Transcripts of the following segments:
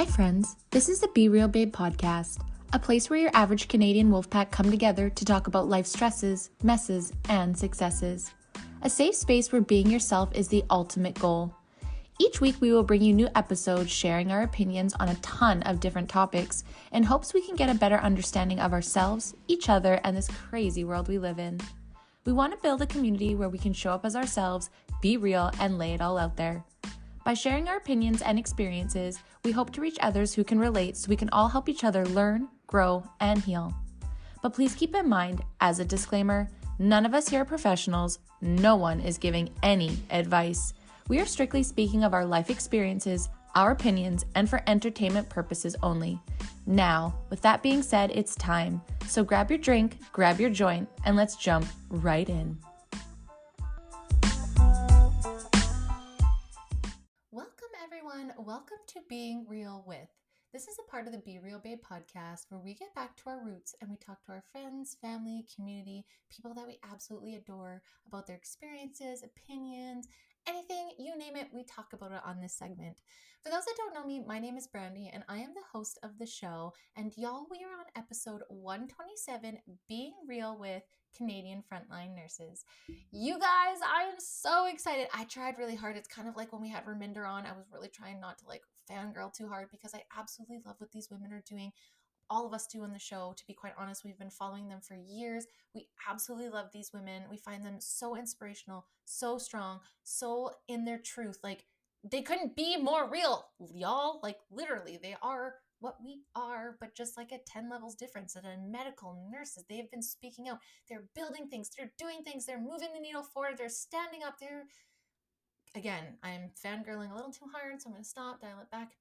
Hi, friends. This is the Be Real Babe podcast, a place where your average Canadian wolfpack come together to talk about life stresses, messes, and successes. A safe space where being yourself is the ultimate goal. Each week, we will bring you new episodes sharing our opinions on a ton of different topics in hopes we can get a better understanding of ourselves, each other, and this crazy world we live in. We want to build a community where we can show up as ourselves, be real, and lay it all out there. By sharing our opinions and experiences, we hope to reach others who can relate so we can all help each other learn, grow, and heal. But please keep in mind, as a disclaimer, none of us here are professionals. No one is giving any advice. We are strictly speaking of our life experiences, our opinions, and for entertainment purposes only. Now, with that being said, it's time. So grab your drink, grab your joint, and let's jump right in. Welcome to Being Real With. This is a part of the Be Real Babe podcast where we get back to our roots and we talk to our friends, family, community, people that we absolutely adore about their experiences, opinions, anything, you name it, we talk about it on this segment. For those that don't know me, my name is Brandy and I am the host of the show. And y'all, we are on episode 127, Being Real With Canadian Frontline Nurses. You guys, I am so excited. I tried really hard. It's kind of like when we had Raminder on, I was really trying not to fangirl too hard because I absolutely love what these women are doing. All of us do on the show. To be quite honest, we've been following them for years. We absolutely love these women. We find them so inspirational, so strong, so in their truth. They couldn't be more real, y'all. Literally, they are what we are, but just at 10 levels difference. And in medical nurses, they've been speaking out. They're building things. They're doing things. They're moving the needle forward. They're standing up. Again, I'm fangirling a little too hard, so I'm going to stop, dial it back,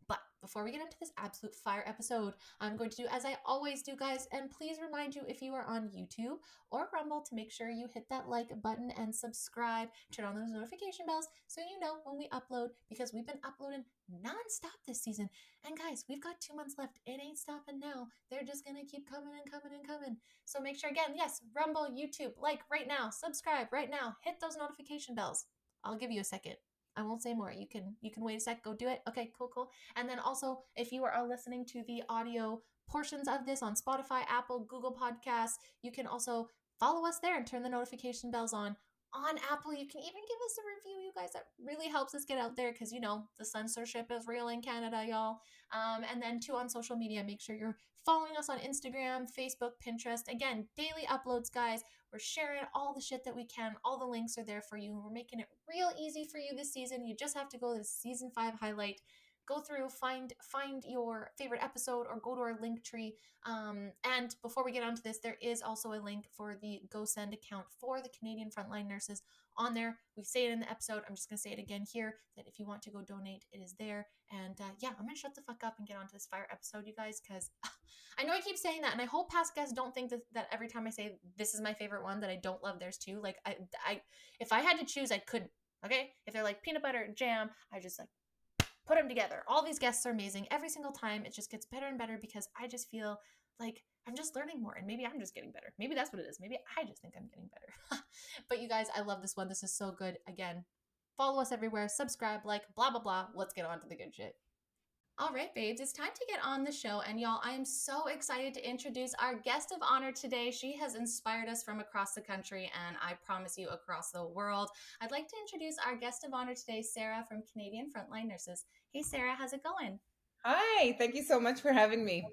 But before we get into this absolute fire episode, I'm going to do as I always do, guys, and please remind you if you are on YouTube or Rumble to make sure you hit that like button and subscribe, turn on those notification bells so you know when we upload, because we've been uploading nonstop this season. And guys, we've got 2 months left. It ain't stopping now. They're just going to keep coming and coming and coming. So make sure, again, yes, Rumble, YouTube, like right now, subscribe right now, hit those notification bells. I'll give you a second. I won't say more. You can wait a sec, go do it. Okay, cool. And then also, if you are listening to the audio portions of this on Spotify, Apple, Google Podcasts, you can also follow us there and turn the notification bells on. On Apple, you can even give us a review, you guys. That really helps us get out there because, the censorship is real in Canada, y'all. And then, too, on social media, make sure you're following us on Instagram, Facebook, Pinterest. Again, daily uploads, guys. We're sharing all the shit that we can. All the links are there for you. We're making it real easy for you this season. You just have to go to the season 5 highlight, go through, find your favorite episode, or go to our link tree. And before we get onto this, there is also a link for the GoSend account for the Canadian Frontline Nurses on there. We say it in the episode. I'm just going to say it again here, that if you want to go donate, it is there. And yeah, I'm going to shut the fuck up and get onto this fire episode, you guys, because I know I keep saying that, and I hope past guests don't think that every time I say this is my favorite one, that I don't love theirs too. I if I had to choose, I couldn't. Okay, if they're like peanut butter and jam, I just put them together. All these guests are amazing. Every single time, it just gets better and better because I just feel like I'm just learning more, and maybe I'm just getting better. Maybe that's what it is. Maybe I just think I'm getting better. But you guys, I love this one. This is so good. Again, follow us everywhere, subscribe, blah blah blah. Let's get on to the good shit. All right, babes, it's time to get on the show. And y'all, I am so excited to introduce our guest of honor today. She has inspired us from across the country, and I promise you across the world. I'd like to introduce our guest of honor today, Sarah from Canadian Frontline Nurses. Hey, Sarah, how's it going? Hi, thank you so much for having me.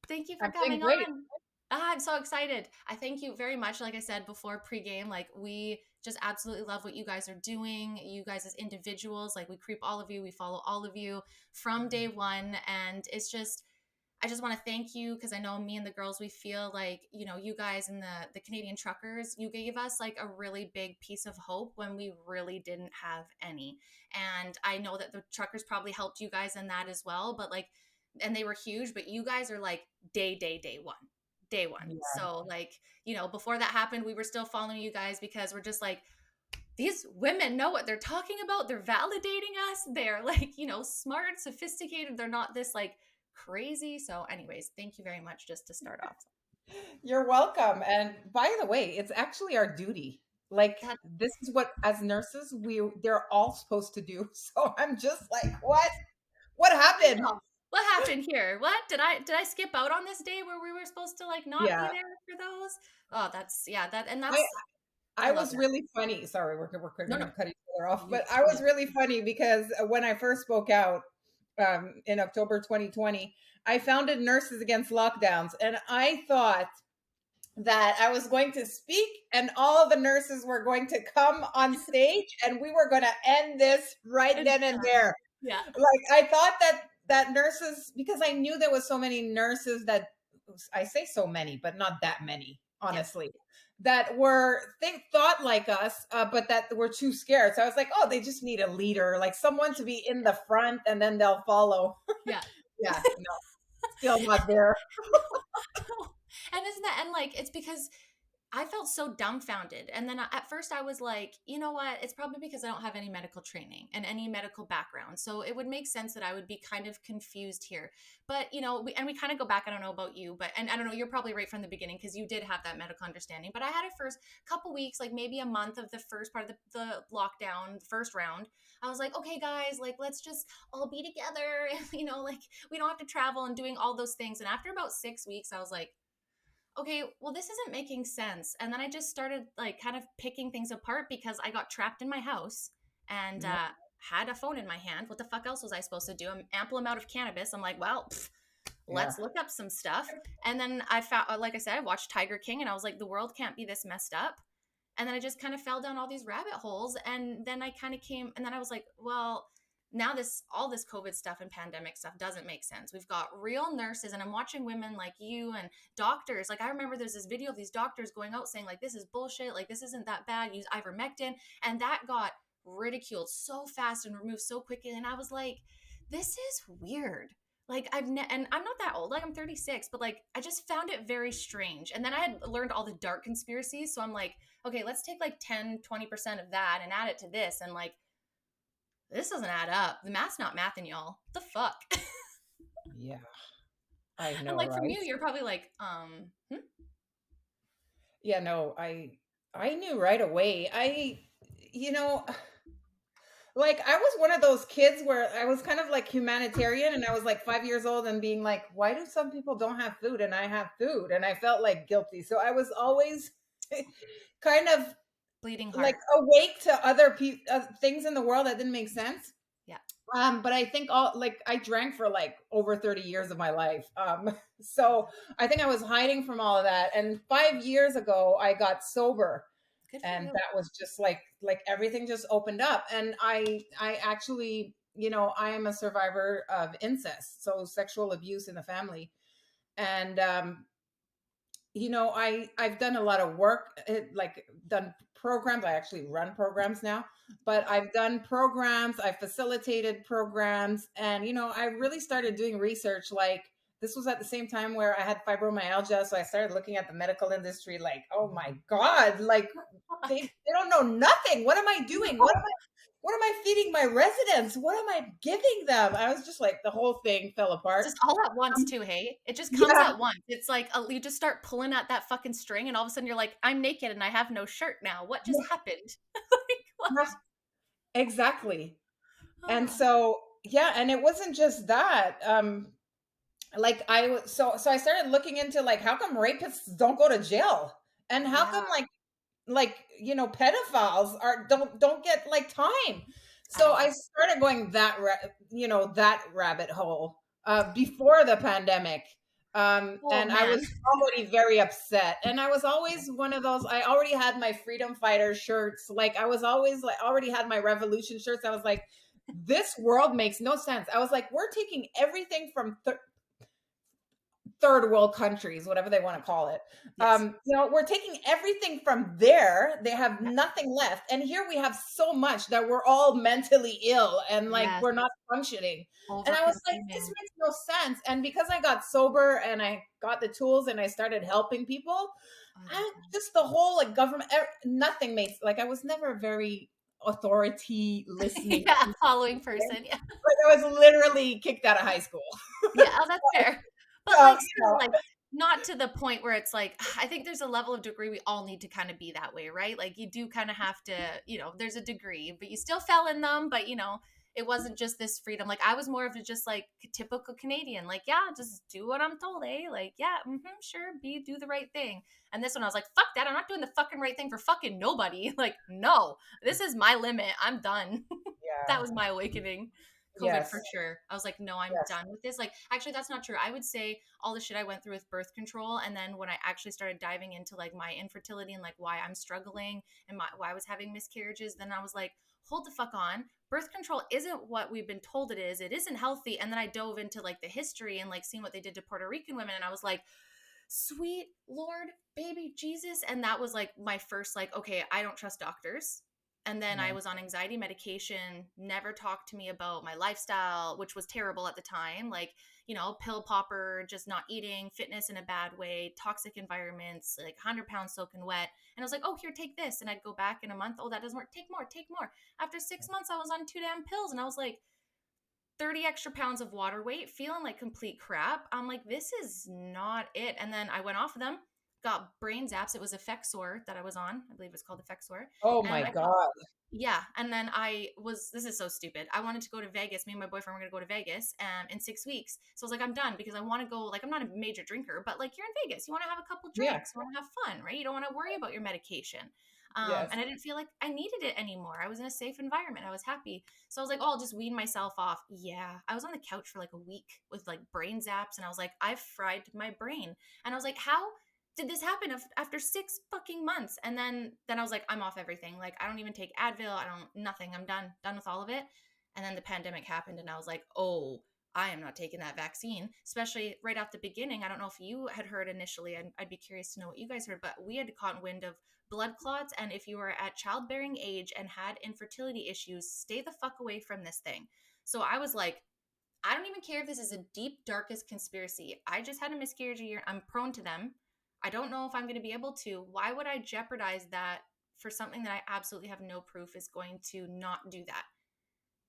Thank you for I'm doing coming great. on. I'm so excited. I thank you very much. Like I said before pregame, we just absolutely love what you guys are doing. You guys as individuals, we creep all of you. We follow all of you from day one. And I just want to thank you because I know me and the girls, we feel you guys and the Canadian truckers, you gave us a really big piece of hope when we really didn't have any. And I know that the truckers probably helped you guys in that as well, but and they were huge, but you guys are day one. Day one. Yeah. So before that happened, we were still following you guys because we're just these women know what they're talking about. They're validating us. They're smart, sophisticated. They're not this crazy. So anyways, thank you very much just to start off. You're welcome. And by the way, it's actually our duty. That This is what as nurses they're all supposed to do. So I'm just what? What I happened? know. What happened here? What did I skip out on this day where we were supposed to like not be Yeah. there for those? Oh, that's yeah, that and I that's I I love was that. really funny. Sorry, we're No, going to no. cut each other off, You but I was no. really funny because when I first spoke out in October 2020, I founded Nurses Against Lockdowns, and I thought that I was going to speak and all the nurses were going to come on stage and we were going to end this right It's then and done. there. Yeah. Like I thought that nurses, because I knew there was so many nurses that, I say so many but not that many, Yeah. honestly, that were thought like us, but that were too scared. So I was like, oh, they just need a leader, like someone to be in the front and then they'll follow. Yeah. Yeah, no, still not there. And isn't that and like it's because I felt so dumbfounded. And then at first I was like, you know what? It's probably because I don't have any medical training and any medical background. So it would make sense that I would be kind of confused here. But, we kind of go back. I don't know about you, but, and I don't know, you're probably right from the beginning because you did have that medical understanding. But I had it first couple weeks, like maybe a month of the first part of the lockdown, the first round. I was like, okay, guys, like, let's just all be together. Like we don't have to travel and doing all those things. And after about 6 weeks, I was like, okay, well, this isn't making sense. And then I just started like kind of picking things apart because I got trapped in my house and Yeah, had a phone in my hand. What the fuck else was I supposed to do? An ample amount of cannabis. I'm like, well, yeah, let's look up some stuff. And then I found, like I said, I watched Tiger King and I was like, the world can't be this messed up. And then I just kind of fell down all these rabbit holes. And then I kind of came, and then I was like, well, now all this COVID stuff and pandemic stuff doesn't make sense. We've got real nurses, and I'm watching women like you and doctors. Like I remember there's this video of these doctors going out saying like, this is bullshit. Like this isn't that bad. Use ivermectin. And that got ridiculed so fast and removed so quickly. And I was like, this is weird. Like and I'm not that old, like I'm 36, but like I just found it very strange. And then I had learned all the dark conspiracies, so I'm like, okay, let's take like 10-20% of that and add it to this, and like this doesn't add up. The math's not mathing, y'all. What the fuck? yeah. I And know, like from right? you, you're probably like, Yeah, no, I knew right away. You know, like I was one of those kids where I was kind of like humanitarian and I was like 5 years old and being like, why do some people don't have food and I have food? And I felt like guilty. So I was always kind of bleeding like heart. awake to other things in the world that didn't make sense. Yeah. But I think all like I drank for like over 30 years of my life. So I think I was hiding from all of that. And 5 years ago, I got sober, Good for and you. that was just like everything just opened up. And I actually, I am a survivor of incest, so sexual abuse in the family. And I've done a lot of work, like done programs. I actually run programs now, but I've done programs, I facilitated programs, and I really started doing research. Like this was at the same time where I had fibromyalgia, so I started looking at the medical industry. Like, oh my god, like they don't know nothing. What am I doing? What am I feeding my residents? What am I giving them? I was just like, the whole thing fell apart. Just all at once too, hey? It just comes Yeah, at once. It's like you just start pulling at that fucking string, and all of a sudden you're like, I'm naked and I have no shirt now. What just happened? Like what? yeah, exactly. And Oh, so, yeah, and it wasn't just that. Like I was so I started looking into like how come rapists don't go to jail, and how yeah. come like pedophiles don't get like time. I So I know. started going that rabbit hole before the pandemic. Oh And I man. was already very upset, and I was always one of those. I already had my freedom fighter shirts, like I was always like already had my revolution shirts. I was like, this world makes no sense. I was like, we're taking everything from third world countries, whatever they want to call it. Yes. We're taking everything from there. They have Yeah. nothing left. And here we have so much that we're all mentally ill and like Yes. we're not functioning. And I was like, this Over-consuming. makes no sense. And because I got sober and I got the tools and I started helping people, I love I that. just the whole like government, nothing makes like I was never a very authority listening. Yeah, following person. Yeah. Like I was literally kicked out of high school. Yeah, oh, that's fair. But, So, like, still, like, not to the point where it's like I think there's a level of degree we all need to kinda be that way, right? Like, you do kinda have to there's a degree, but you still fell in them, but, it wasn't just this freedom. Like I was more of a just like typical Canadian, like, yeah, just do what I'm told, eh? Like, yeah, sure, do the right thing. And this one I was like, fuck that, I'm not doing the fucking right thing for fucking nobody. Like, no, this is my limit. I'm done. That Yeah. was my awakening. COVID for Yes. sure. I was like, no, I'm Yes. done with this. Like, actually, that's not true. I would say all the shit I went through with birth control, and then when I actually started diving into like my infertility and like why I'm struggling and why I was having miscarriages, then I was like, hold the fuck on. Birth control isn't what we've been told it is. It isn't healthy. And then I dove into like the history and like seeing what they did to Puerto Rican women, and I was like, sweet Lord, baby Jesus. And that was like my first, like, okay, I don't trust doctors. And then I Yeah. was on anxiety medication, never talked to me about my lifestyle, which was terrible at the time. Like, pill popper, just not eating, fitness in a bad way, toxic environments, like 100 pounds soaking wet. And I was like, oh, here, take this. And I'd go back in a month. Oh, that doesn't work. Take more, take more. After 6 months, I was on 2 damn pills. And I was like, 30 extra pounds of water weight, feeling like complete crap. I'm like, this is not it. And then I went off of them, got brain zaps. It was Effexor that I was on. I believe it's called Effexor. Oh And my I got, God. yeah. And then this is so stupid. I wanted to go to Vegas. Me and my boyfriend were going to go to Vegas in 6 weeks. So I was like, I'm done because I want to go. Like, I'm not a major drinker, but like, you're in Vegas. You want to have a couple Yeah. drinks. You want to have fun, right? You don't want to worry about your medication. Yes. And I didn't feel like I needed it anymore. I was in a safe environment. I was happy. So I was like, oh, I'll just wean myself off. Yeah. I was on the couch for like a week with like brain zaps. And I was like, I've fried my brain. And I was like, how did this happen after 6 fucking months? And then I was like, I'm off everything. Like, I don't even take Advil. I don't, nothing. I'm done with all of it. And then the pandemic happened. And I was like, oh, I am not taking that vaccine, especially right off the beginning. I don't know if you had heard initially, and I'd be curious to know what you guys heard, but we had caught wind of blood clots. And if you were at childbearing age and had infertility issues, stay the fuck away from this thing. So I was like, I don't even care if this is a deep, darkest conspiracy. I just had a miscarriage a year. I'm prone to them. I don't know if I'm going to be able to. Why would I jeopardize that for something that I absolutely have no proof is going to not do that?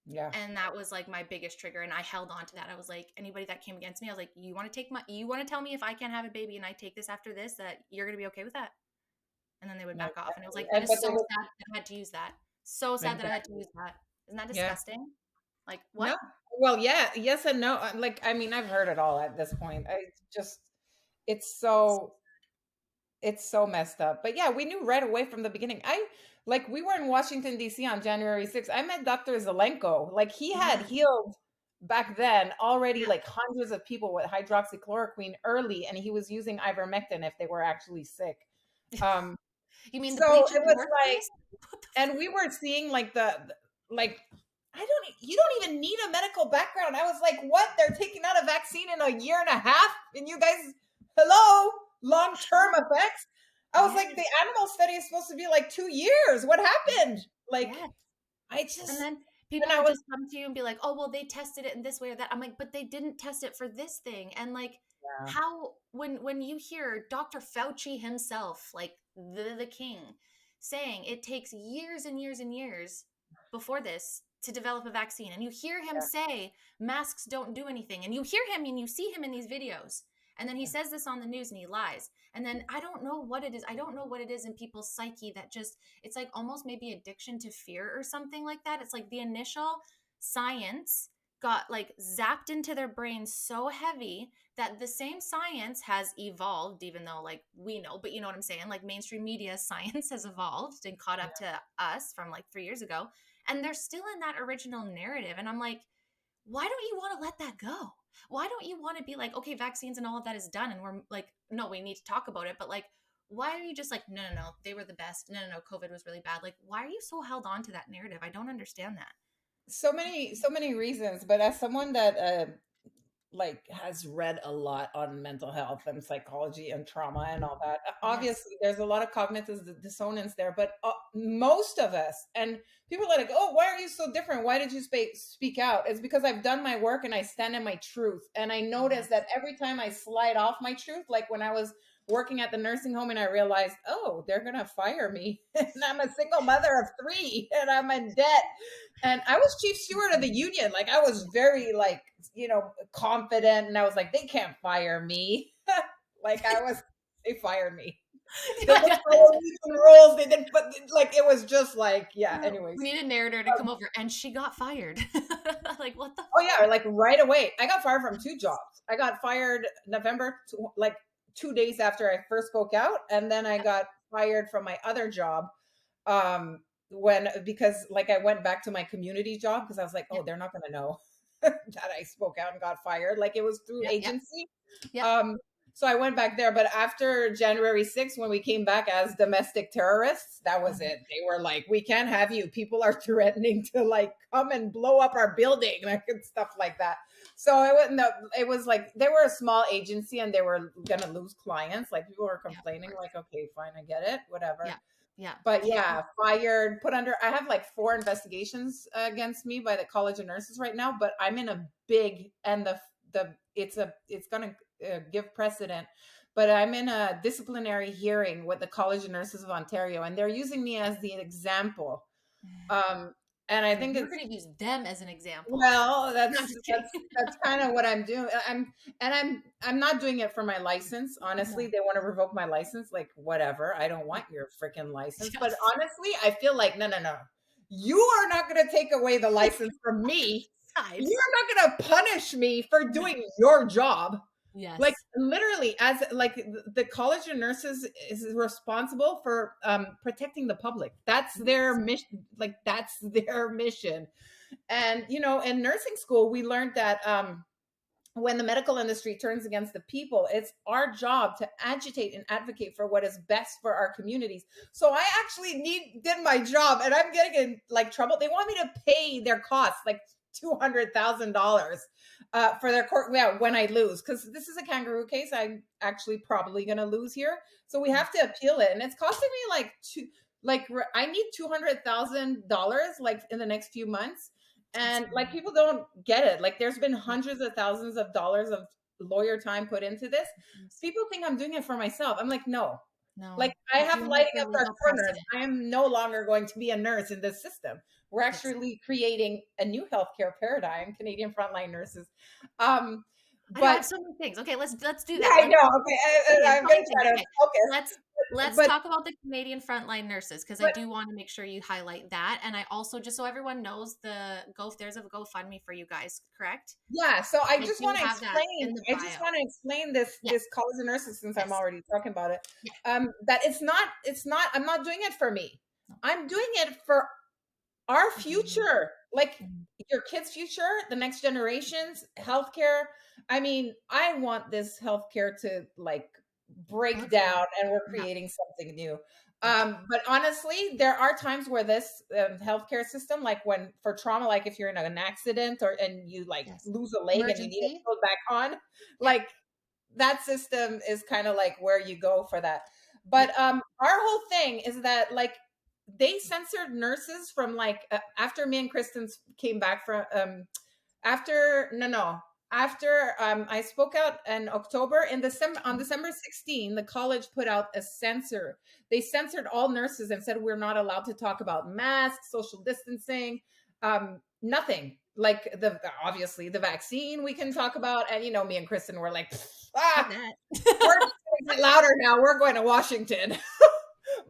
Yeah. And that was like my biggest trigger. And I held on to that. I was like, anybody that came against me, I was like, you want to tell me if I can't have a baby and I take this after this, that you're going to be okay with that? And then they would No, back off. And it was like, that and is but so there was sad that I had to use that. So sad that I had to exactly. use that. Isn't that Yeah. disgusting? Like, what? No. Well, yeah, yes and no. Like, I mean, I've heard it all at this point. I just, it's so, it's so messed up. But yeah, we knew right away from the beginning. We were in Washington, D.C. on January 6th. I met Dr. Zelenko. Like, he had Yeah. healed back then already Yeah. like hundreds of people with hydroxychloroquine early, and he was using ivermectin if they were actually sick. Um, You mean the so bleach in it the was like, workplace? What the and we were seeing like like you don't even need a medical background. I was like, what? They're taking out a vaccine in a year and a half, and you guys, hello, long term fuck? effects. I was like, Yes. the animal study is supposed to be like 2 years. What happened? Like, Yes. I And just, then and people I would was, just come to you and be like, "Oh, well, they tested it in this way or that." I'm like, "But they didn't test it for this thing." And like, yeah, how when you hear Dr. Fauci himself, like the king, saying it takes years and years and years before this to develop a vaccine, and you hear him yeah, say masks don't do anything, and you hear him and you see him in these videos, and then he says this on the news and he lies. And then I don't know what it is. I don't know what it is in people's psyche that just, it's like almost maybe addiction to fear or something like that. It's like the initial science got like zapped into their brains so heavy that the same science has evolved, even though like we know, but you know what I'm saying? Like mainstream media science has evolved and caught up to us from like 3 years ago. And they're still in that original narrative. And I'm like, why don't you want to let that go? Why don't you want to be like, okay, vaccines and all of that is done, and we're like, no, we need to talk about it, but like, why are you just like, no, no, no, they were the best, no, no, no, COVID was really bad? Like, why are you so held on to that narrative? I don't understand that. so many reasons. But as someone that like has read a lot on mental health and psychology and trauma and all that. Yes. Obviously, there's a lot of cognitive dissonance there, but most of us and people are like, "Oh, why are you so different? Why did you speak out?" It's because I've done my work and I stand in my truth. And I notice Yes. that every time I slide off my truth, like when I was working at the nursing home and I realized, oh, they're gonna fire me, and I'm a single mother of three, and I'm in debt, and I was chief steward of the union. Like I was very like, confident, and I was like, they can't fire me. Like I was, they fired me. They didn't follow even rules. They didn't, but like it was just like, yeah. We Anyways, need a narrator to come over, and she got fired. Like, what the oh fuck? yeah, like right away. I got fired from two jobs. I got fired November, like 2 days after I first spoke out, and then I got fired from my other job um when because like I went back to my community job because I was like, Yeah, oh, they're not gonna know that I spoke out and got fired. Like it was through yeah, yeah, agency. yeah. Um, so I went back there, but after January 6th, when we came back as domestic terrorists, that was Mhm. it. They were like, we can't have you. People are threatening to like come and blow up our building, like and stuff like that. So it was no, it was like they were a small agency and they were gonna lose clients. Like people were Yeah, of complaining, course. like, okay, fine, I get it, whatever. Yeah, yeah, But yeah. yeah, fired, put under. I have like 4 investigations against me by the College of Nurses right now. But I'm in a big and the it's gonna give precedent. But I'm in a disciplinary hearing with the College of Nurses of Ontario, and they're using me as the example. Um, and I So think you're it's gonna use them as an example. well, No, I'm just kidding. that's kind of what I'm doing. I'm not doing it for my license. Honestly, No. they want to revoke my license. Like whatever. I don't Yeah. want your freaking license. But Yes. honestly, I feel like no, no, no. You are not going to take away the license from me. Side. You're not going to punish me for No. doing your job. Like Yes. literally, as like the College of Nurses is responsible for protecting the public. That's their Yes. mission. Like that's their mission. And in nursing school, we learned that when the medical industry turns against the people, it's our job to agitate and advocate for what is best for our communities. So I actually did my job, and I'm getting in like trouble. They want me to pay their costs, like $200,000 for their court. Yeah, when I lose, because this is a kangaroo case, I'm actually probably going to lose here. So we have to appeal it, and it's costing me I need $200,000 like in the next few months, and like people don't get it. Like there's been Yeah. hundreds of thousands of dollars of lawyer time put into this. Yes. People think I'm doing it for myself. I'm like, no. Like No, I you're have doing it lighting for up our legal corners. precedent. I am no longer going to be a nurse in this system. We're Yes. actually creating a new healthcare paradigm, Canadian Frontline Nurses. Um, I know I have but so many things. Okay, let's do yeah, that. I Let's know. Okay, okay, I'm so gonna many things. try to Okay. focus. Let's But talk about the Canadian Frontline Nurses because I but do want to make sure you highlight that. And I also, just so everyone knows, there's a GoFundMe for you guys, correct? yeah, so I I just do want to have that explain. in the I just bio. want to explain this Yeah. this College of Nurses since I'm Yes. already talking about it. Yeah. That it's not. I'm not doing it for me. No. I'm doing it for our Mhm. future, like Mhm. your kids' future, the next generations, healthcare. I mean, I want this healthcare to like break Fluctuate. down, and we're Yeah. creating something new. Yeah. But honestly, there are times where this healthcare system, like when for trauma, like if you're in an accident or and you like Yes. lose a leg and you need it Emergency. put back on, Yeah. like that system is kind of like where you go for that. Yeah. But our whole thing is that like they censored nurses from like after me and Kristen came back from after no after I spoke out in October in December on Mhm. December 16 the college put out a censor. They censored all nurses and said we're not allowed to talk about masks, social distancing, nothing. Like the obviously the vaccine we can talk about, and me and Kristen were like, Fuck ah, we're that. going to get louder now. We're going to Washington.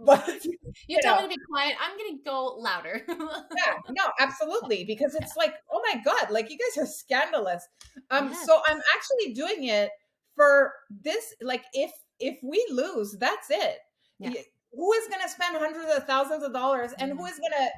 But You you tell know me to be quiet. I'm gonna go louder. yeah, no, absolutely, because Yeah. it's like, oh my god, like you guys are scandalous. Yes. So I'm actually doing it for this. Like, if we lose, that's it. Yeah. Who is going to spend hundreds of thousands of dollars, and who Mhm. is going to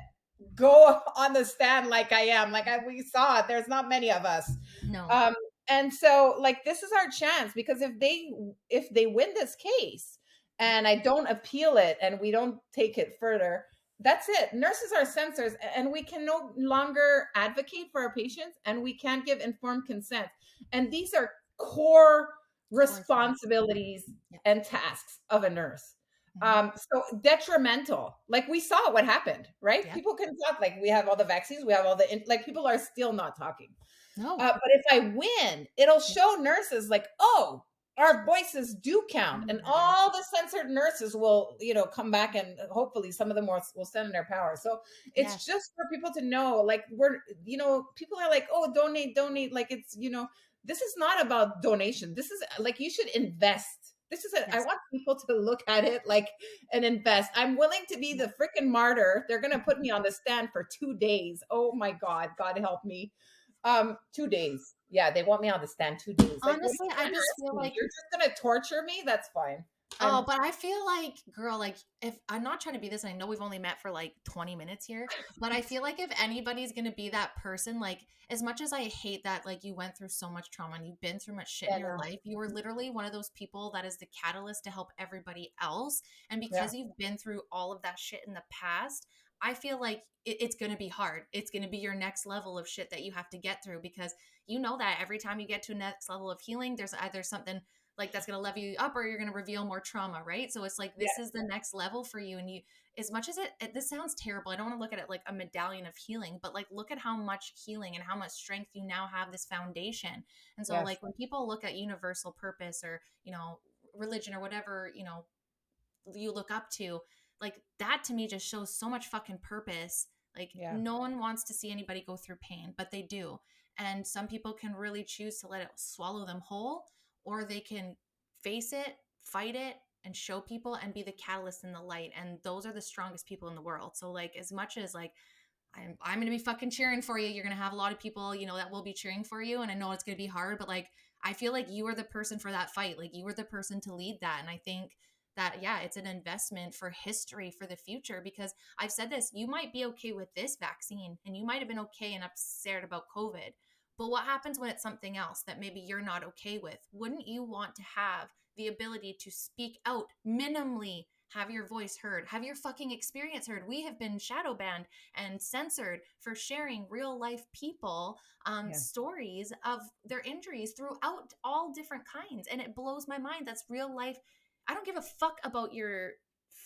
go on the stand like I am? Like we saw, there's not many of us. No. Um, and so, like, this is our chance because if they win this case, Yeah. and I don't appeal it, and we don't take it further, that's it. Nurses are censors, and we can no longer advocate for our patients, and we can't give informed consent. And these are core Core things. responsibilities Yeah. and tasks of a nurse. Mhm. So detrimental. Like we saw what happened, right? Yeah. People can talk. Like we have all the vaccines, we have all the like. People are still not talking. No. But if I win, it'll Yeah. show nurses like, oh, our voices do count, and Matter. all the censored nurses will, come back, and hopefully some of them will stand in their power. So it's Yes. just for people to know, like people are like, oh, donate, donate. Like this is not about donation. This is like you should invest this is it. I Yes. want people to look at it like and invest. I'm willing to be the freaking martyr. They're gonna put me on the stand for 2 days. Oh my God, God help me. 2 days. Yeah, they want me on the stand 2 days. Like, what are Honestly, you I gonna just ask feel me? like, You're just gonna torture me? That's fine. oh, I'm but I feel like, girl, like if I'm not trying to be this, I know we've only met for like 20 minutes here, but I feel like if anybody's gonna be that person, like as much as I hate that, like you went through so much trauma and you've been through much shit in yeah, your no. life, you are literally one of those people that is the catalyst to help everybody else. And Yeah, because you've been through all of that shit in the past, I feel like it's gonna be hard. It's gonna be your next level of shit that you have to get through because you know that every time you get to a next level of healing, there's either something like that's going to level you up or you're going to reveal more trauma, right? So it's like this yeah, is the next level for you. And you, as much as this sounds terrible, I don't want to look at it like a medallion of healing, but like look at how much healing and how much strength you now have, this foundation. And so yes, like when people look at universal purpose or religion or whatever you look up to, like that to me just shows so much fucking purpose. Like yeah, no one wants to see anybody go through pain, but they do. And some people can really choose to let it swallow them whole, or they can face it, fight it, and show people and be the catalyst in the light. And those are the strongest people in the world. So like as much as like I'm going to be fucking cheering for you. You're going to have a lot of people, that will be cheering for you. And I know it's going to be hard, but like, I feel like you are the person for that fight. Like you are the person to lead that. And I think that, yeah, it's an investment for history for the future because I've said this, you might be okay with this vaccine and you might have been okay and upset about COVID. But what happens when it's something else that maybe you're not okay with? Wouldn't you want to have the ability to speak out minimally, have your voice heard, have your fucking experience heard? We have been shadow banned and censored for sharing real life people yeah, stories of their injuries throughout all different kinds. And it blows my mind. That's real life. I don't give a fuck about your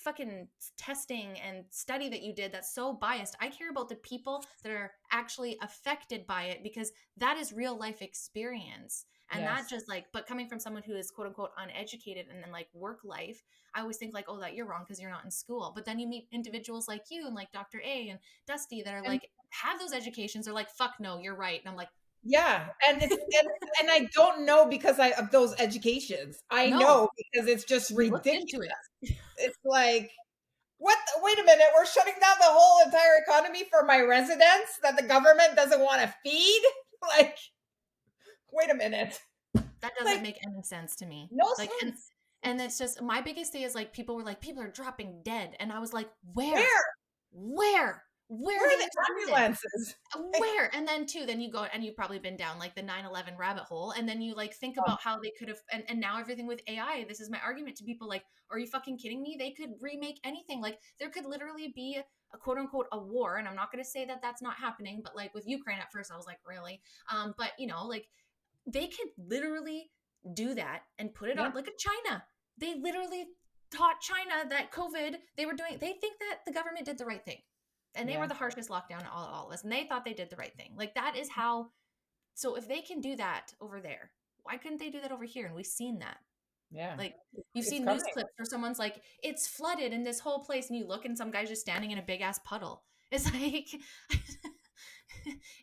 fucking testing and study that you did that's so biased. I care about the people that are actually affected by it because that is real life experience. And that yes. just like, but coming from someone who is quote unquote uneducated and then like work life, I always think like, oh, that you're wrong because you're not in school. But then you meet individuals like you and like Dr. A and Dusty that are And like, have those educations. They're like, fuck no, you're right. And I'm like, yeah, and I don't know because I of those educations. I no, know because it's just you looked ridiculous. into it. It's like, what? Wait a minute, we're shutting down the whole entire economy for my residents that the government doesn't want to feed? Like, wait a minute. That doesn't Like, make any sense to me. no Like, sense. and it's just my biggest thing is like people were like, people are dropping dead. And I was like, where? Where? Where Where do are the you see this? ambulances? Like, Where? And then too, then you go and you've probably been down like the 9/11 rabbit hole. And then you like think um, about how they could have and now everything with AI. This is my argument to people like, are you fucking kidding me? They could remake anything. Like there could literally be a quote unquote a war. And I'm not going to say that that's not happening, but like with Ukraine at first, I was like, really? But like they could literally do that and put it on yeah, like a China. They literally taught China that COVID they were doing. They think that the government did the right thing, and they were yeah, the harshest lockdown all of us, and they thought they did the right thing. Like that is how. So if they can do that over there, why couldn't they do that over here? And we've seen that. yeah. Like you've It's seen news coming. clips where someone's like, "It's flooded in this whole place," and you look and some guy's just standing in a big ass puddle. It's like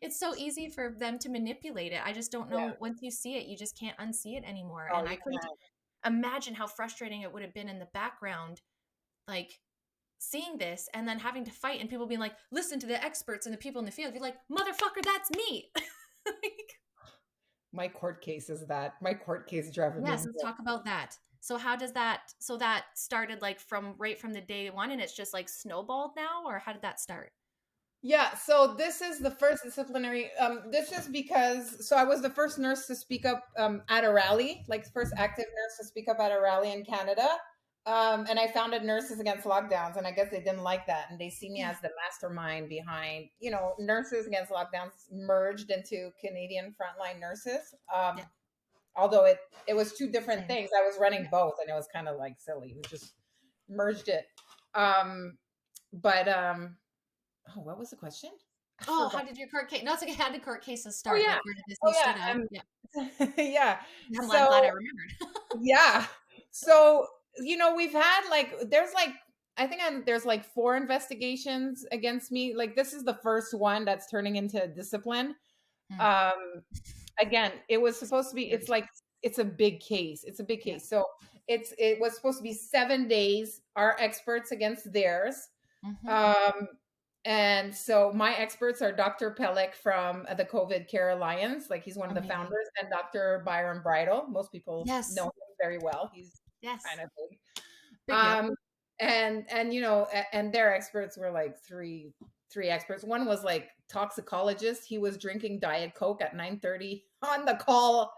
it's so easy for them to manipulate it. I just don't Yeah. know. Once you see it, you just can't unsee it anymore. Oh, And you I couldn't can't. imagine how frustrating it would have been in the background, like seeing this and then having to fight and people being like, listen to the experts and the people in the field. You're like, motherfucker, that's me. Like, My court case is that. My court case driving me yes, let's nuts. talk about that. So how does that so that started like from right from the day one and it's just like snowballed now, or how did that start? Yeah, so this is the first disciplinary. This is because I was the first nurse to speak up at a rally, like first active nurse to speak up at a rally in Canada. And I founded Nurses Against Lockdowns, and I guess they didn't like that, and they see me Yeah. as the mastermind behind, Nurses Against Lockdowns merged into Canadian Frontline Nurses. Yeah. Although it was two different Same. things, I was running Yeah. both, and it was kind of like silly. We just merged it. Um, but Oh, what was the question? I Oh, forgot. how did your court case? No, it's like how did court cases Oh start? yeah. Like where did this Oh you stood out? Yeah. yeah. Yeah. I'm glad I So remembered. yeah. So we've had there's I think there's like four investigations against me. Like this is the first one that's turning into discipline. Hmm. Um, Again, it was supposed to be. It's Scary. like it's a big case. It's a big Yeah. case. So it was supposed to be 7 days, our experts against theirs. Mm-hmm. Um, and so my experts are Dr. Pellick from the COVID Care Alliance, like he's one of the Amazing. founders, and Dr. Byron Bridle. Most people know Yes. him very well. He's Yes. kind of big. Big deal. Um, and you know, and their experts were like three experts. One was like toxicologist. He was drinking Diet Coke at 9:30 on the call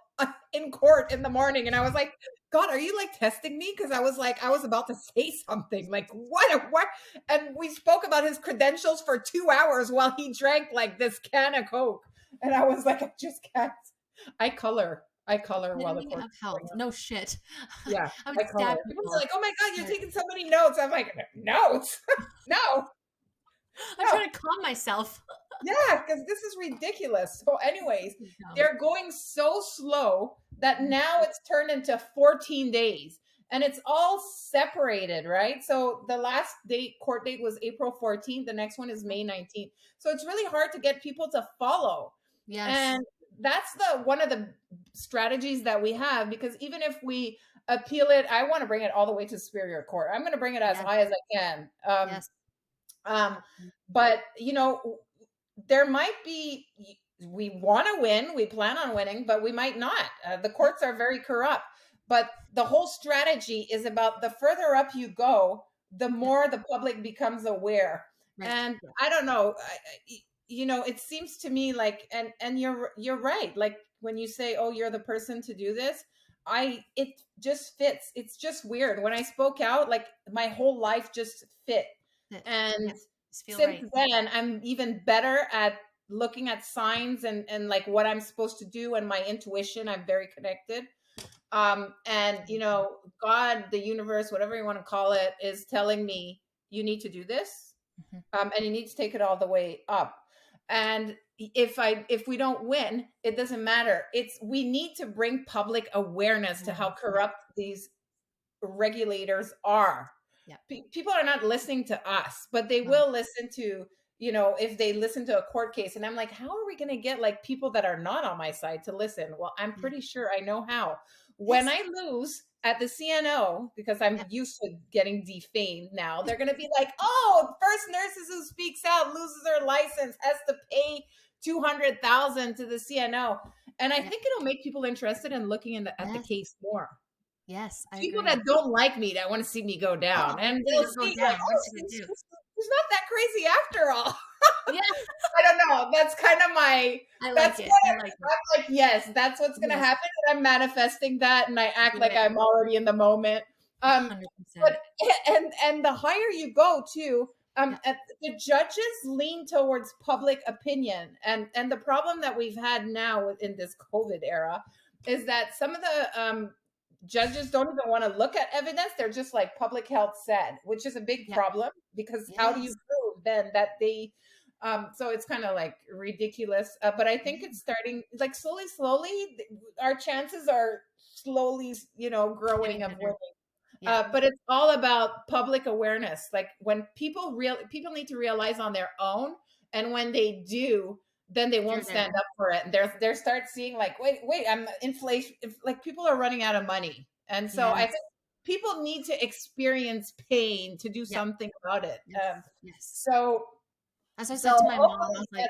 in court in the morning, and I was like, God, are you like testing me? Because I was like, I was about to say something like, what? And we spoke about his credentials for 2 hours while he drank like this can of Coke, and I was like, I just can't. I color while the Epitome court of is health. going on. No shit. Yeah, I would I color. stab People people. are like, "Oh my god, you're Sorry. taking so many notes." I'm like, "Notes? No, I'm no." trying to calm myself. Yeah, because this is ridiculous. So, anyways, No. they're going so slow that now it's turned into 14 days and it's all separated, right? So the last date, court date was April 14th. The next one is May 19th. So it's really hard to get people to follow. Yes. And that's the one of the strategies that we have because even if we appeal it, I want to bring it all the way to Superior Court. I'm going to bring it as Yes. high as I can. Yes. Um, but you know, there might be we want to win, we plan on winning, but we might not. The courts are very corrupt. But the whole strategy is about the further up you go, the Yeah. more the public becomes aware. Right. And Yeah. I don't know, you know, it seems to me like, and you're right. Like when you say, "Oh, you're the person to do this," it just fits. It's just weird. When I spoke out, like my whole life just fit, That, yeah. and Just feel since right. then I'm even better at looking at signs and like what I'm supposed to do and my intuition. I'm very connected. And you know, God, the universe, whatever you want to call it, is telling me you need to do this. Mm-hmm. And you need to take it all the way up. And if we don't win, it doesn't matter. It's we need to bring public awareness to how corrupt these regulators are. Yeah. People are not listening to us, but they No. will listen to, you know, if they listen to a court case. And I'm like, how are we going to get like people that are not on my side to listen? Well, I'm Yeah. pretty sure I know how. When Yes. I lose at the CNO, because I'm Yeah. used to getting defamed now, they're going to be like, oh, first nurses who speaks out loses their license, has to pay 200,000 to the CNO. And I Yeah. think it'll make people interested in looking at the Yes. case more. Yes. I People agree. that don't like me that want to see me go down, Oh, and so they'll you go see like, down. oh, What's you gonna do? she's not that crazy after all. Yeah. I don't know. That's kind of my. I like That's it. what I like it. I'm like. Yes, that's what's gonna Yes. happen, and I'm manifesting that, and I act Do like it. I'm already in the moment. Um, 100%. but and the higher you go, too, Yeah. the judges lean towards public opinion, and the problem that we've had now in this COVID era is that some of the judges don't even want to look at evidence. They're just like public health said, which is a big Yeah. problem because how do you Yes. prove then that they so it's kind of like ridiculous, but I think Yeah. it's starting like slowly our chances are slowly, you know, growing Getting of better. winning. Yeah. But it's all about public awareness. Like when people need to realize on their own, and when they do, then they You're won't there. stand up for it. And they start seeing like, wait, I'm inflation. Like people are running out of money, and so I Yes. think people need to experience pain to do Yep. something about it. Yes. Yes. So As I so said to my mom, hopefully I was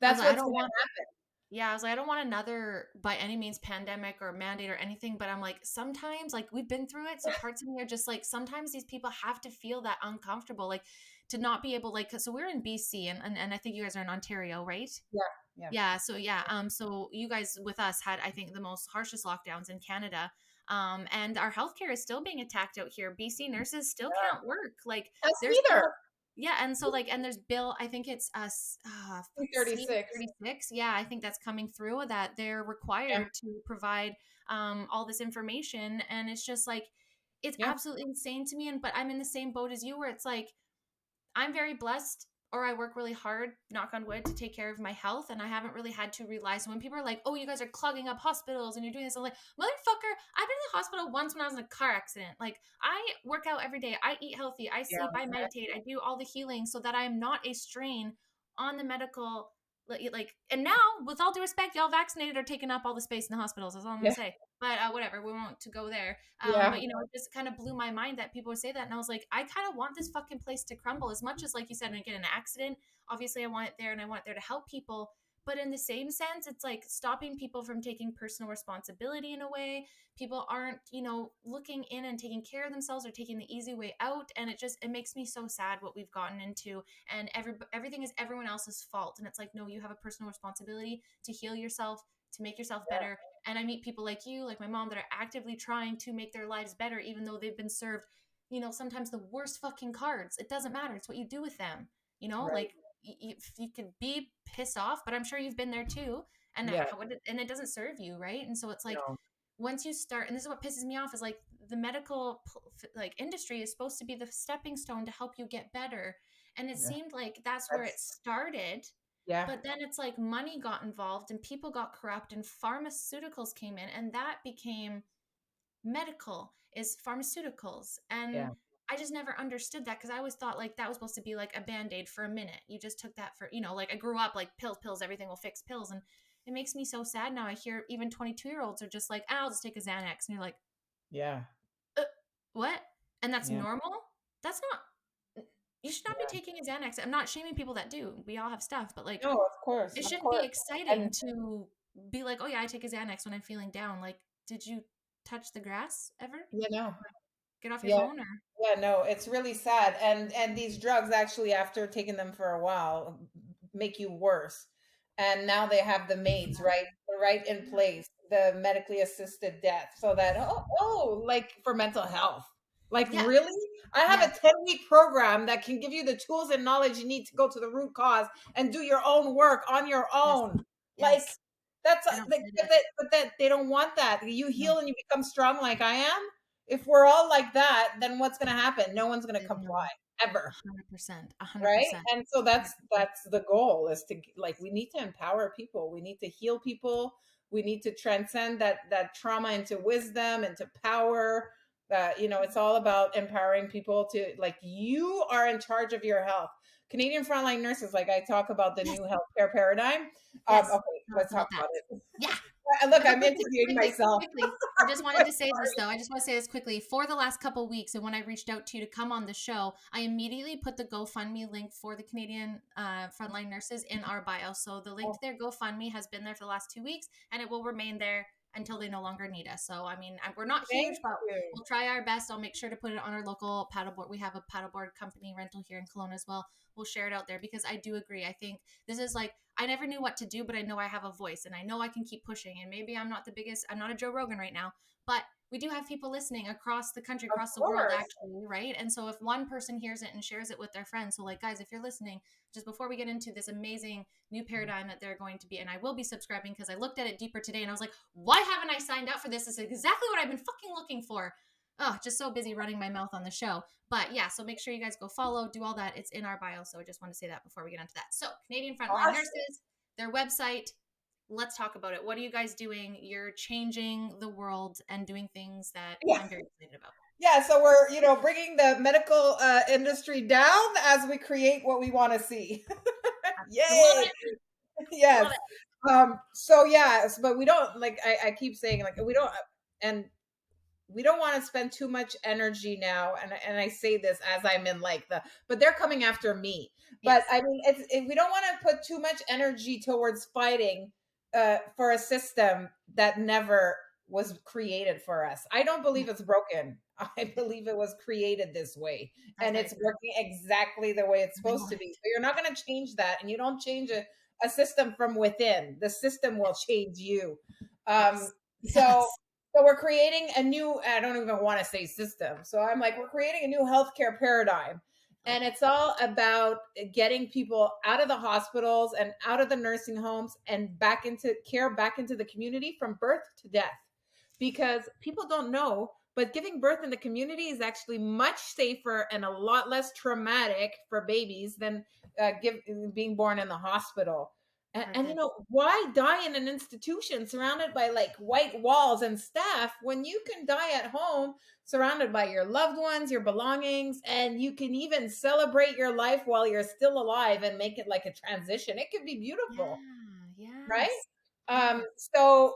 that's like, I what's don't going to want, happen. yeah, I was like, I don't want another by any means pandemic or mandate or anything, but I'm like, sometimes like we've been through it. So parts of me are just like, sometimes these people have to feel that uncomfortable, like to not be able, like, so we're in BC and I think you guys are in Ontario, right? Yeah, yeah, Yeah. So yeah. So you guys with us had, I think, the most harshest lockdowns in Canada. And our healthcare is still being attacked out here. BC nurses still yeah. can't work. Like Us there's neither. still, yeah. And so like, and there's bill, I think it's us, C36. C36. Yeah. I think that's coming through that they're Yeah, required to provide, all this information. And it's just like, it's yeah, absolutely insane to me. And, but I'm in the same boat as you where it's like, I'm very blessed or I work really hard, knock on wood, to take care of my health. And I haven't really had to rely. So when people are like, oh, you guys are clogging up hospitals and you're doing this, I'm like, motherfucker, I've been in the hospital once when I was in a car accident. Like I work out every day. I eat healthy. I yeah, sleep. I meditate. I do all the healing so that I'm not a strain on the medical Like, and now, with all due respect, y'all vaccinated are taking up all the space in the hospitals. That's all I'm gonna Yeah. say. But whatever, we won't to go there. Yeah. But it just kind of blew my mind that people would say that, and I was like, I kind of want this fucking place to crumble as much as, like you said, and get an accident. Obviously, I want it there, and I want it there to help people. But in the same sense, it's like stopping people from taking personal responsibility in a way. People aren't, looking in and taking care of themselves or taking the easy way out, and it makes me so sad what we've gotten into, and everything is everyone else's fault, and it's like, no, you have a personal responsibility to heal yourself, to make yourself Yeah. better. And I meet people like you, like my mom, that are actively trying to make their lives better, even though they've been served, sometimes the worst fucking cards. It doesn't matter, it's what you do with them. Right. Like, you could be pissed off, but I'm sure you've been there too. And Yeah. and it doesn't serve you, right? And so it's like, No. once you start, and this is what pisses me off, is like the medical like industry is supposed to be the stepping stone to help you get better, and it Yeah. seemed like that's where it That's started. yeah. But then it's like money got involved and people got corrupt and pharmaceuticals came in, and that became medical is pharmaceuticals. And Yeah. I just never understood that, because I always thought like that was supposed to be like a band-aid for a minute. You just took that for, like I grew up like pills, everything will fix pills. And it makes me so sad now. I hear even 22-year-olds are just like, I'll just take a Xanax. And you're like, Yeah. uh, what? And that's Yeah. normal? That's not, you should not be Yeah. taking a Xanax. I'm not shaming people that do. We all have stuff, but like, No, of course. it Of shouldn't be course. exciting And to be like, oh yeah, I take a Xanax when I'm feeling down. Like, did you touch the grass ever? no. Get off your Yeah. phone or Yeah, no, it's really sad. And these drugs actually, after taking them for a while, make you worse. And now they have the MAIDs, right? They're right in place, the medically assisted death, so that like for mental health. Like yeah, really? I have yeah, a 10-week program that can give you the tools and knowledge you need to go to the root cause and do your own work on your yes, own. Like yes. that's I don't like, get but it. that they don't want that. You No, heal and you become strong like I am. If we're all like that, then what's going to happen? No one's going to no, comply ever, 100%, a hundred right? percent, And so a hundred percent. that's the goal, is to, like, we need to empower people. We need to heal people. We need to transcend that trauma into wisdom, into power. It's all about empowering people to, like, you are in charge of your health. Canadian Frontline Nurses, like I talk about the Yes, new healthcare paradigm. yes. Okay, Tell us let's talk about that. about it. Yeah. Look, But I'm quickly, interviewing quickly, myself. quickly. I just wanted to say this though. I just want to say this quickly. For the last couple of weeks, and when I reached out to you to come on the show, I immediately put the GoFundMe link for the Canadian Frontline Nurses in our bio. So the link to their GoFundMe has been there for the last 2 weeks, and it will remain there until they no longer need us. So I mean, we're not huge, Thank but you. we'll try our best. I'll make sure to put it on our local paddleboard. We have a paddleboard company rental here in Kelowna as well. We'll share it out there, because I do agree. I think this is like, I never knew what to do, but I know I have a voice and I know I can keep pushing. And maybe I'm not the biggest, I'm not a Joe Rogan right now, but we do have people listening across the country, Of across the world, course. actually, right? And so if one person hears it and shares it with their friends, so like, guys, if you're listening, just before we get into this amazing new paradigm that they're going to be, and I will be subscribing because I looked at it deeper today and I was like, why haven't I signed up for this? This is exactly what I've been fucking looking for. Oh, just so busy running my mouth on the show. But yeah, so make sure you guys go follow, do all that. It's in our bio. So I just want to say that before we get into that. So, Canadian Frontline Awesome. Nurses, their website. Let's talk about it. What are you guys doing? You're changing the world and doing things that Yeah. I'm very excited about. Yeah, so we're, bringing the medical industry down as we create what we want to see. I love Yay. it. Yes. Love it. So yes, but we don't, like, I keep saying, like, we don't, and we don't want to spend too much energy now, and I say this as I'm in, like, but they're coming after me. But Yes. I mean, we don't want to put too much energy towards fighting for a system that never was created for us. I don't Yeah, believe it's broken. I believe it was created this way, that's and very it's true. working exactly the way it's I supposed know to it. be. So you're not going to change that, and you don't change a system from within. The system will change you. Um, Yes. so Yes. so we're creating a new, I don't even want to say system. So I'm like, we're creating a new healthcare paradigm. I like And it. it's all about getting people out of the hospitals and out of the nursing homes and back into care, back into the community from birth to death. Because people don't know, but giving birth in the community is actually much safer and a lot less traumatic for babies than being born in the hospital. And you Perfect. know, why die in an institution surrounded by like white walls and staff when you can die at home surrounded by your loved ones, your belongings, and you can even celebrate your life while you're still alive and make it like a transition. It could be beautiful, Yeah. right? Yes. Um, Yes. so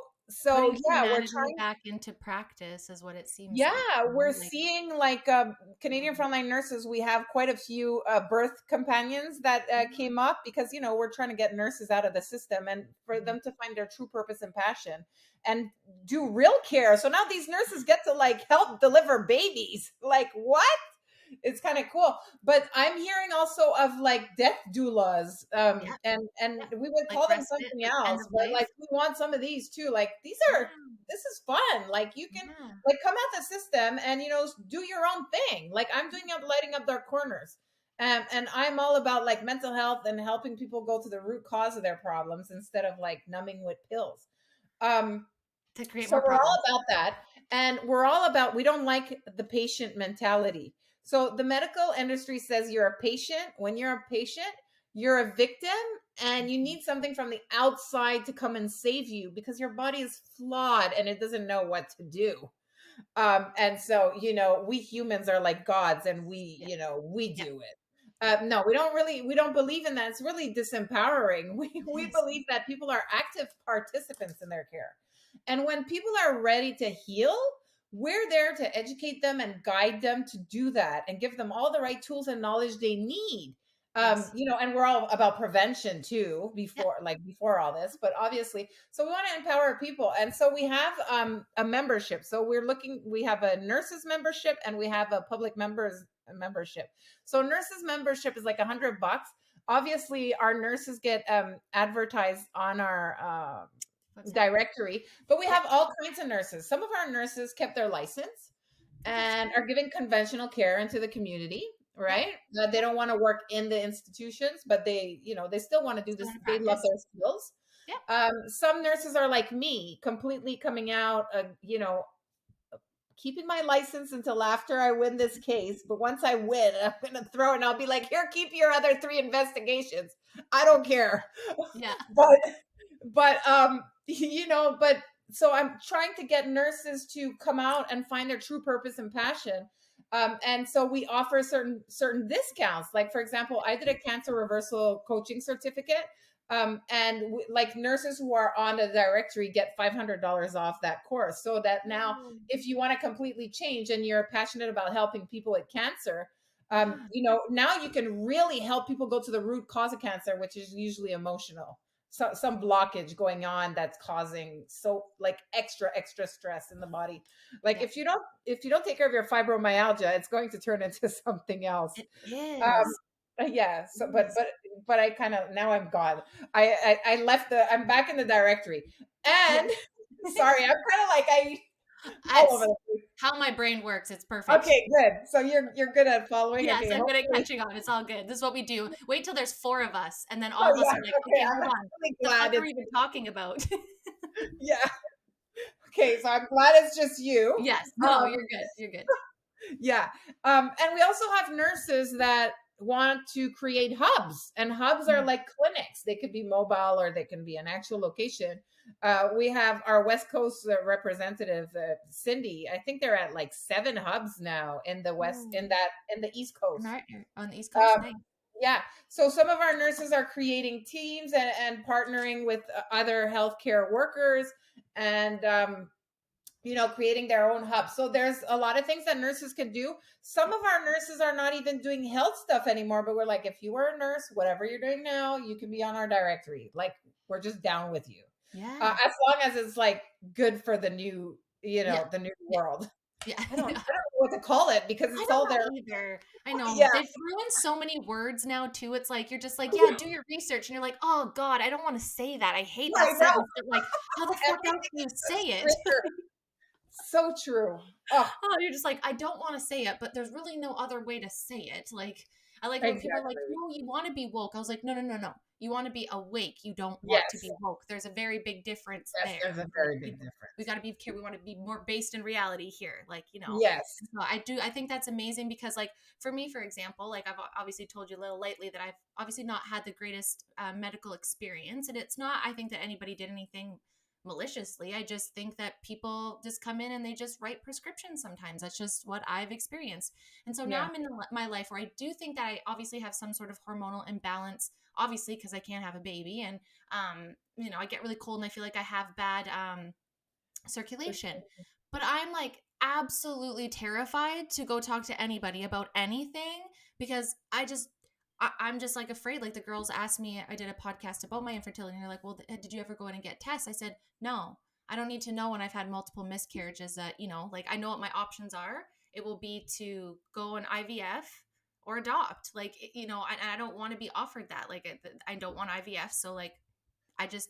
Putting yeah, we're humanity trying. back into practice is what it seems Yeah, like. we're Like, seeing like yeah. Canadian Frontline Nurses. We have quite a few birth companions that Yeah. came up because you know we're trying to get nurses out of the system and for Mhm. them to find their true purpose and passion and do real care. So now these nurses get to like help deliver babies. Like what? It's kind of cool. But I'm hearing also of like death doulas, Yeah. and Yeah. we would Like call them respite, something like end else, of but like life. we want some of these too. Like these are Yeah. this is fun. Like you can Yeah. like come at the system and you know do your own thing. Like I'm doing up lighting up dark corners. And I'm all about like mental health and helping people go to the root cause of their problems instead of like numbing with pills. Um, To create so more we're all problems. about that. And we're all about, we don't like the patient mentality. So the medical industry says you're a patient. When you're a patient, you're a victim and you Mhm. need something from the outside to come and save you because your body is flawed and it doesn't know what to do. And so you know we humans are like gods and we Yeah. you know we Yeah. do it. Yeah. No, we don't believe in that. It's really disempowering. It We is. believe that people are active participants in their care, and when people are ready to heal, we're there to educate them and guide them to do that and give them all the right tools and knowledge they need. Yes. You know, and we're all about prevention too Yeah. before all this, but obviously, so we want to empower people. And so we have a membership. So we have a nurses membership and we have a public members membership. So nurses membership is like $100. Obviously, our nurses get advertised on our Website. directory, but we Yeah. have all kinds of nurses. Some of our nurses kept their license Oh, that's and good. are giving conventional care into the community, Yeah. right? They Yeah. don't want to work in the institutions, but they, you know, they still want to do Still this. want to They love practice. their skills. Yeah. Some nurses are like me, completely coming out, you know, keeping my license until after I win this case. But once I win, I'm going to throw it and I'll be like, here, keep your other 3 investigations. I don't care. Yeah. but you know, but so I'm trying to get nurses to come out and find their true purpose and passion. And so we offer certain discounts. Like for example, I did a cancer reversal coaching certificate. Like nurses who are on the directory get $500 off that course. So that now, Oh, if you want to completely change and you're passionate about helping people with cancer, yeah. you know, now you can really help people go to the root cause of cancer, which is usually emotional. So some blockage going on that's causing so like extra stress in the body. Like Yeah. if you don't take care of your fibromyalgia, it's going to turn into something else. It Um, is. yeah. It So, is. but I kind of now I'm gone. I left I'm back in the directory, Yeah. and sorry, I'm kind of like I all over That's the place. how my brain works. It's perfect. Okay, good. So you're good at following. Yes, Okay, I'm good at hopefully. catching on. It's all good. This is what we do. Wait till there's four of us, and then all Oh of us yeah. are like, Okay, okay, I'm hold on. really The fuck glad are we it's even talking about? yeah. Okay, so I'm glad it's just you. Yes. No, Um, you're good. You're good. yeah. And we also have nurses that want to create hubs, and hubs are Mm. like clinics. They could be mobile or they can be an actual location. We have our West Coast representative, Cindy. I think they're at like 7 hubs now in the West, Oh, in the East Coast. on the East Coast. Um, Nice. yeah. So some of our nurses are creating teams and partnering with other healthcare workers and you know, creating their own hub. So there's a lot of things that nurses can do. Some of our nurses are not even doing health stuff anymore, but we're like, if you were a nurse, whatever you're doing now, you can be on our directory. Like we're just down with you. Yeah. As long as it's like good for the new, you Yeah. know, the new Yeah. world. Yeah. I don't Yeah. know what to call it because I it's all don't there. know either. I know Yeah. they threw in so many words now too. It's like you're just like, yeah, do your research, and you're like, oh God, I don't want to say that. I hate I that know. sentence. But like, how the fuck else Everything do you is say a it? trigger. So true. Oh, Oh, you're just like, I don't want to say it, but there's really no other way to say it. Like, I like when people are like, Exactly. no, you want to be woke. I was like, no, no, no, no. You want to be awake. You don't want to Yes. be woke. There's a very big difference Yes, there. there's a Like, very big we difference. got to be care. We want to be more based in reality here. Like, Yes. so I think that's amazing because, like, for me, for example, like I've obviously told you a little lately that I've obviously not had the greatest medical experience. And it's not, I think, that anybody did anything maliciously. I just think that people just come in and they just write prescriptions sometimes. That's just what I've experienced. And so now Yeah. I'm in my life where I do think that I obviously have some sort of hormonal imbalance, obviously, because I can't have a baby. And, I get really cold and I feel like I have bad circulation. But I'm like absolutely terrified to go talk to anybody about anything because I'm just like afraid. Like the girls asked me, I did a podcast about my infertility, and they're like, "Well, did you ever go in and get tests?" I said, "No, I don't need to know when I've had multiple miscarriages. That like I know what my options are. It will be to go on IVF or adopt. Like I don't want to be offered that. Like I don't want IVF, so like I just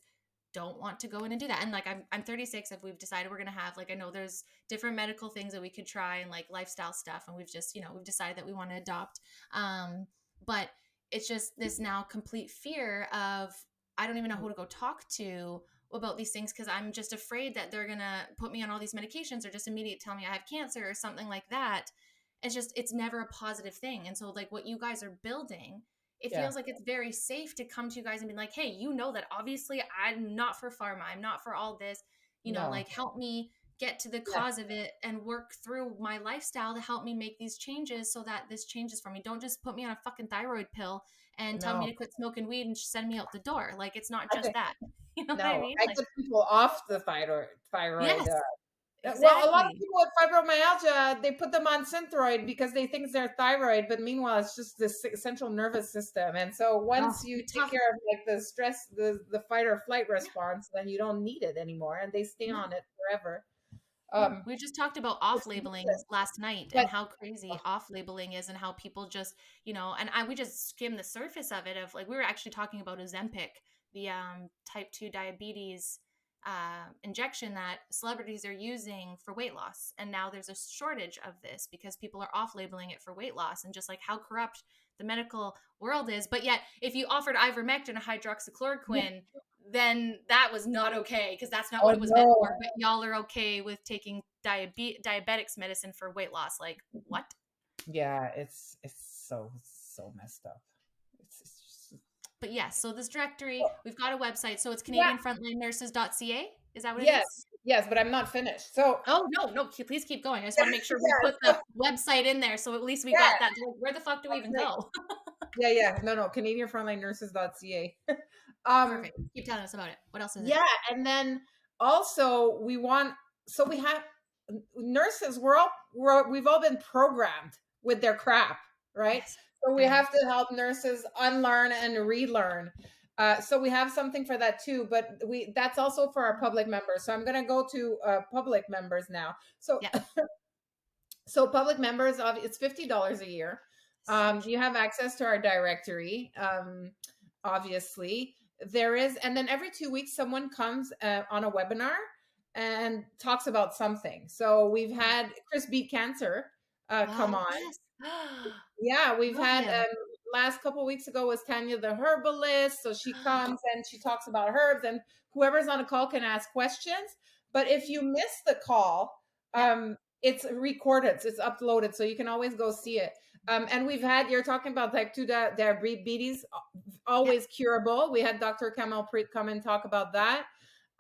don't want to go in and do that. And like I'm 36. If we've decided we're gonna have like I know there's different medical things that we could try and like lifestyle stuff, and we've just we've decided that we want to adopt. But it's just this now complete fear of I don't even know who to go talk to about these things because I'm just afraid that they're gonna put me on all these medications or just immediately tell me I have cancer or something like that. It's never a positive thing. And so like what you guys are building, it Yeah. feels like it's very safe to come to you guys and be like, hey, that obviously I'm not for pharma. I'm not for all this, No. like help me get to the Yeah. cause of it and work through my lifestyle to help me make these changes so that this changes for me. Don't just put me on a fucking thyroid pill and tell me No. to quit smoking weed and send me out the door. Like, it's not I just think that. You know what I no. mean? I Like, get people off the thyroid. yes, Well, a lot of exactly. people with fibromyalgia, they put them on Synthroid because they think it's their thyroid, but meanwhile, it's just the central nervous system. And so Oh, once you we take talk. care of like the stress, the fight or flight Yeah, response, then you don't need it anymore, and they stay no. on it forever. Yeah, Um, we just talked about off it's labeling ridiculous. last night and But how crazy off labeling is and how people just, and we just skimmed the surface of it of like we were actually talking about Ozempic, the type 2 diabetes injection that celebrities are using for weight loss. And now there's a shortage of this because people are off labeling it for weight loss and just like how corrupt the medical world is. But yet, if you offered ivermectin or hydroxychloroquine, then that was not okay because that's not what oh it was meant no, for. But y'all are okay with taking diabetics medicine for weight loss. Like what? yeah, it's so messed up. It's just, But yes, so this directory, we've got a website. So it's yeah, CanadianFrontlineNurses.ca. Is that what it yes, is? yes, but I'm not finished. So Oh no, no, please keep going. I just want to make sure we yeah, put the website in there. So at least we yeah, got that. Where the fuck do we even okay. go? Yeah, yeah. No, Canadian Frontline Nurses.ca. um, Perfect. Keep telling us about it. What else is it? yeah, and then also we have nurses, we've all been programmed with their crap, right? Yes, So we I know. have to help nurses unlearn and relearn. So we have something for that too, but we that's also for our public members. So I'm going to go to public members now. So Yeah. public members, it's $50 a year. So cheap. You have access to our directory. Obviously, there is, and then every 2 weeks, someone comes on a webinar and talks about something. So we've had Chris Beat Cancer come Wow. on. Yes. Yeah, we've Love had him. last couple weeks ago was Tanya the herbalist. So she comes and she talks about herbs, and whoever's on a call can ask questions. But if you miss the call, Yeah. it's recorded, so it's uploaded, so you can always go see it. And we've had you're talking about type 2 diabetes, Yeah. always curable. We had Dr. Kamal Preet come and talk about that.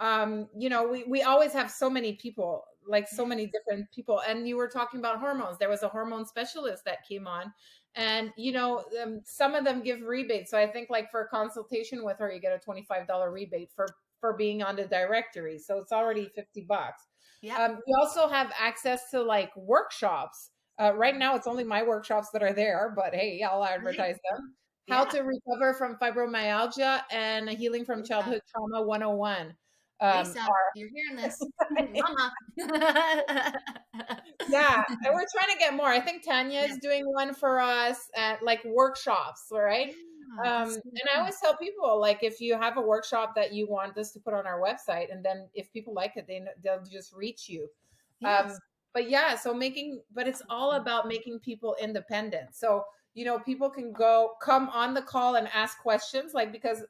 We always have so many people, like so Yeah. many different people. And you were talking about hormones. There was a hormone specialist that came on, and some of them give rebates. So I think like for a consultation with her, you get a $25 rebate for being on the directory. So it's already $50. Yeah. We also have access to like workshops. Right now, it's only my workshops that are there, but hey, I'll Great. advertise them. How Yeah. to recover from fibromyalgia and healing from Lisa. childhood trauma 101. Lisa, you're hearing this. Mama. Yeah, and we're trying to get more. I think Tanya Yeah. is doing one for us at like workshops, right? Yeah. That's so And I cool. always tell people like if you have a workshop that you want us to put on our website, and then if people like it, they'll just reach you. Yes. But yeah, but it's all about making people independent. So people can come on the call and ask questions, like, because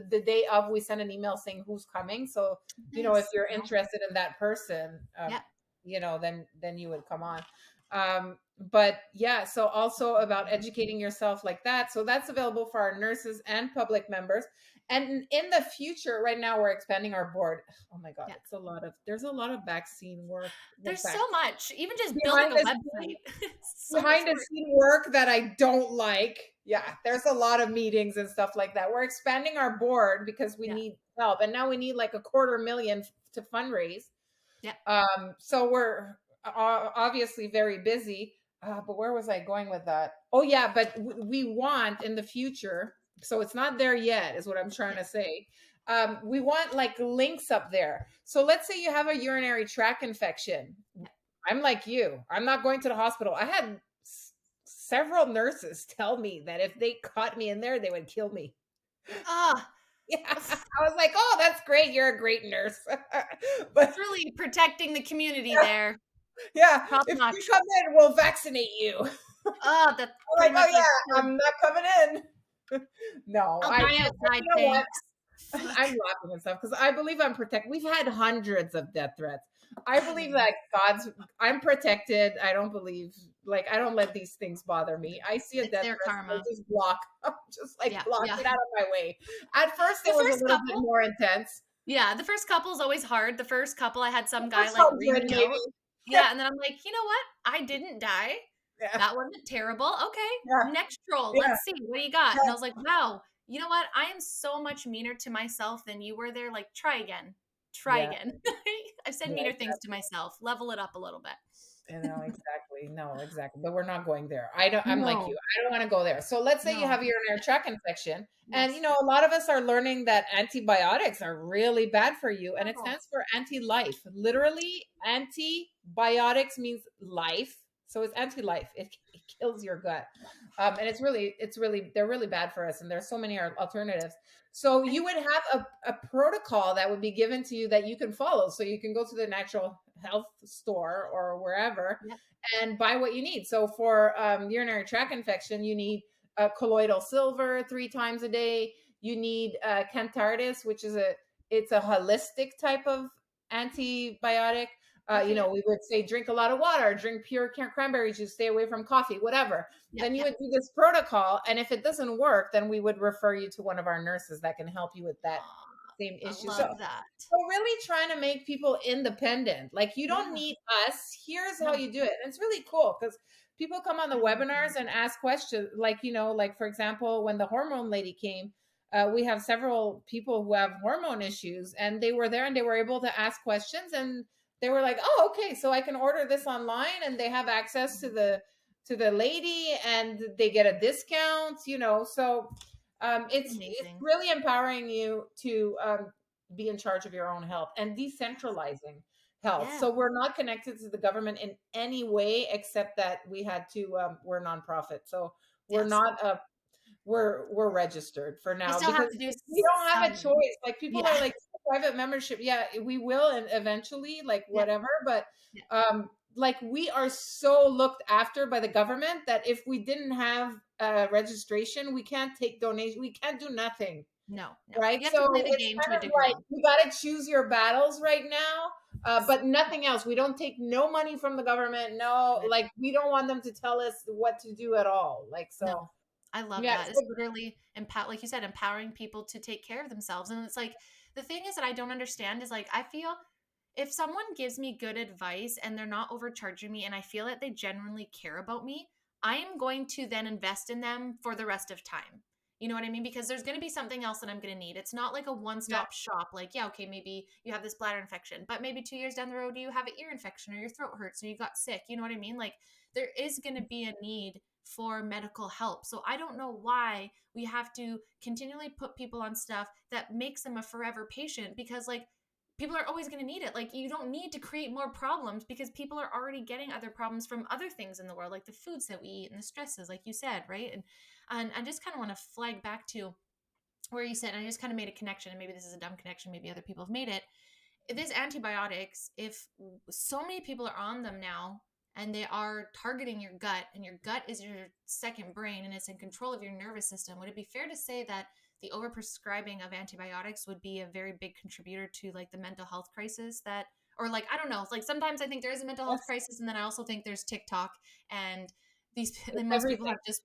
the day of, we send an email saying who's coming. So, if Nice. you're interested in that person, Yeah. then you would come on. But yeah, so also about educating yourself like that. So that's available for our nurses and public members. And in the future, right now we're expanding our board. Oh my God, Yeah. there's a lot of vaccine work, There's back so much. Even just building behind a the scenes website. So much behind the work. scene work that I don't like. Yeah, there's a lot of meetings and stuff like that. We're expanding our board because we Yeah. need help, and now we need like $250,000 to fundraise. Yeah. So we're obviously very busy. But where was I going with that? Oh yeah, but we want in the future. So it's not there yet, is what I'm trying Yeah. to say. We want like links up there. So let's say you have a urinary tract infection. Yeah. I'm like you. I'm not going to the hospital. I had several nurses tell me that if they caught me in there, they would kill me. Ah, Yeah. I was like, oh, that's great. You're a great nurse. But really protecting the community there. yeah, Top if you notch. come in, we'll vaccinate you. I'm Oh, that's like, pretty oh much like, yeah, I'm not coming in. No, I'll I, die you outside, know what? thanks. I'm Fuck. laughing and stuff because I believe I'm protected. We've had hundreds of death threats. I believe that I'm protected. I don't believe, like, I don't let these things bother me. I see a It's death their threat, I karma. just block. I'm just like, Yeah. block Yeah. it out of my way. At first, The it was a first little bit couple, more intense. yeah, the first couple is always hard. The first couple, I had some guy That's like read 100, me maybe. out. Yeah, and then I'm like, you know what? I didn't die. Yeah, That wasn't terrible. Okay, yeah, next troll. yeah, Let's see what you got. And I yeah, was like, wow, you know what? I am so much meaner to myself than you were there. Like, try again. Try yeah. again. I've said Yeah, meaner things to exactly. myself. Level it up a little bit. Exactly. No, exactly. But we're not going there. I'm like you. No, I don't want to go there. So let's say you no. have a urinary tract infection, and Yes. a lot of us are learning that antibiotics are really bad for you, and it Terrible. stands for anti-life. Literally, antibiotics means life. So it's anti-life. It kills your gut, and they're really bad for us. And there's so many alternatives. So And you would have a protocol that would be given to you that you can follow. So you can go to the natural health store or wherever yeah, and buy what you need. So for urinary tract infection, you need colloidal silver 3 times a day. You need cantardis, which is it's a holistic type of antibiotic. okay, yeah, We would say drink a lot of water, drink pure cranberry juice, stay away from coffee, whatever. yeah, Then you yeah. would do this protocol, and if it doesn't work, then we would refer you to one of our nurses that can help you with that Aw, same I issue. love that. So really trying to make people independent. Like, you don't Yeah, need us. Here's how no, you do it. And it's really cool because people come on the I love webinars that. and ask questions. Like, like for example, when the hormone lady came, we have several people who have hormone issues, and they were there and they were able to ask questions, and they were like, oh, okay, so I can order this online, and they have access to the lady, and they get a discount. So It's it's amazing. really empowering you to be in charge of your own health and decentralizing health. Yeah, So we're not connected to the government in any way except that we're nonprofit. So we're yes. not we're registered for I now still have because to do we don't have a some. choice. Like, people Yeah, are like, private membership. Yeah, we will, and eventually, like, yeah, whatever. But yeah. like, we are so looked after by the government that if we didn't have registration, we can't take donation. We can't do nothing. No, no. Right. You have to So play the it's game to kind a of like degree. you got to choose your battles right now. Yes. But nothing else. We don't take no money from the government. No, Right. like, we don't want them to tell us what to do at all. Like, so, No, I love yeah. that. It's literally like you said, empowering people to take care of themselves. And it's like the thing is that I don't understand is like I feel if someone gives me good advice and they're not overcharging me and I feel that they genuinely care about me, I am going to then invest in them for the rest of time. You know what I mean? Because there's going to be something else that I'm going to need. It's not like a one Yeah. stop shop. Like, yeah, okay, maybe you have this bladder infection, but maybe 2 years down the road, you have an ear infection or your throat hurts or you got sick. You know what I mean? Like, there is going to be a need for medical help. So I don't know why we have to continually put people on stuff that makes them a forever patient because, like, people are always going to need it. Like, you don't need to create more problems because people are already getting other problems from other things in the world, like the foods that we eat and the stresses, like you said, right? And I just kind of want to flag back to where you said, and I just kind of made a connection, and maybe this is a dumb connection, maybe other people have made it. This antibiotics, if so many people are on them now, and they are targeting your gut, and your gut is your second brain and it's in control of your nervous system, would it be fair to say that the overprescribing of antibiotics would be a very big contributor to like the mental health crisis that, or like, I don't know, like sometimes I think there is a mental health Yes, crisis, and then I also think there's TikTok, and these it's most people everything. have just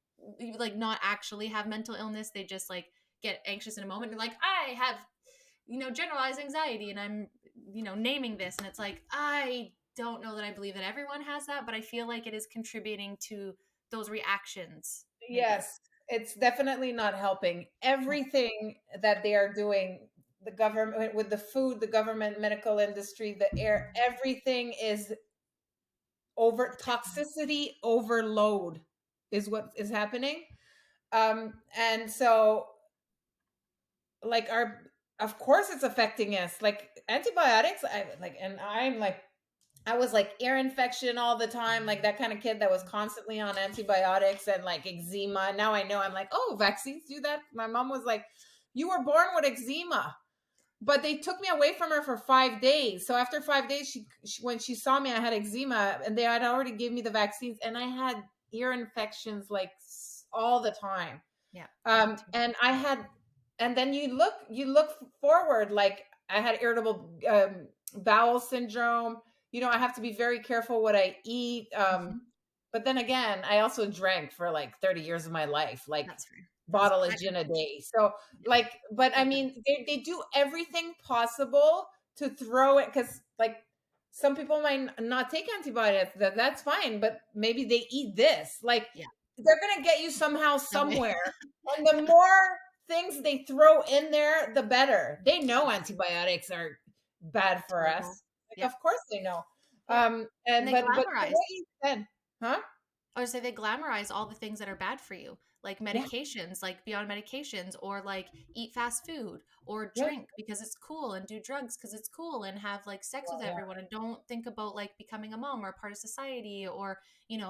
like not actually have mental illness, they just like get anxious in a moment, and like, I have, generalized anxiety, and I'm, naming this, and it's like, I don't know that I believe that everyone has that, but I feel like it is contributing to those reactions, maybe. Yes, it's definitely not helping. Everything that they are doing, the government with the food, the government, medical industry, the air, everything is over toxicity overload is what is happening. And so like our of course it's affecting us. Like antibiotics, I like and I'm like I was like ear infection all the time, like that kind of kid that was constantly on antibiotics and like eczema. Now I know I'm like, oh, vaccines do that. My mom was like, you were born with eczema, but they took me away from her for 5 days. So after 5 days, she when she saw me, I had eczema, and they had already given me the vaccines, and I had ear infections like all the time. Yeah, me too. And I had, and then you look forward, like I had irritable bowel syndrome. I have to be very careful what I eat. Hmm. But then again, I also drank for like 30 years of my life, like That's fair. That's bottle of that gin a contributes. day. So Yeah, like, but I that does. mean, they do everything possible to throw it, because like some people might not take antibiotics. That's fine, but maybe they eat this. Like Yeah. they're gonna get you somehow, Some way. somewhere. And the more things they throw in there, the better. They know Yes. antibiotics are bad for Terrible. us. Like, Yep. of course they know. Yep. And And they but to glamorize. what you said, huh? I would say they glamorize all the things that are bad for you, like Yeah, medications, like beyond medications, or like eat fast food or yeah, drink because it's cool, and do drugs because it's cool, and have like sex with yeah, everyone, and don't think about like becoming a mom or a part of society, or,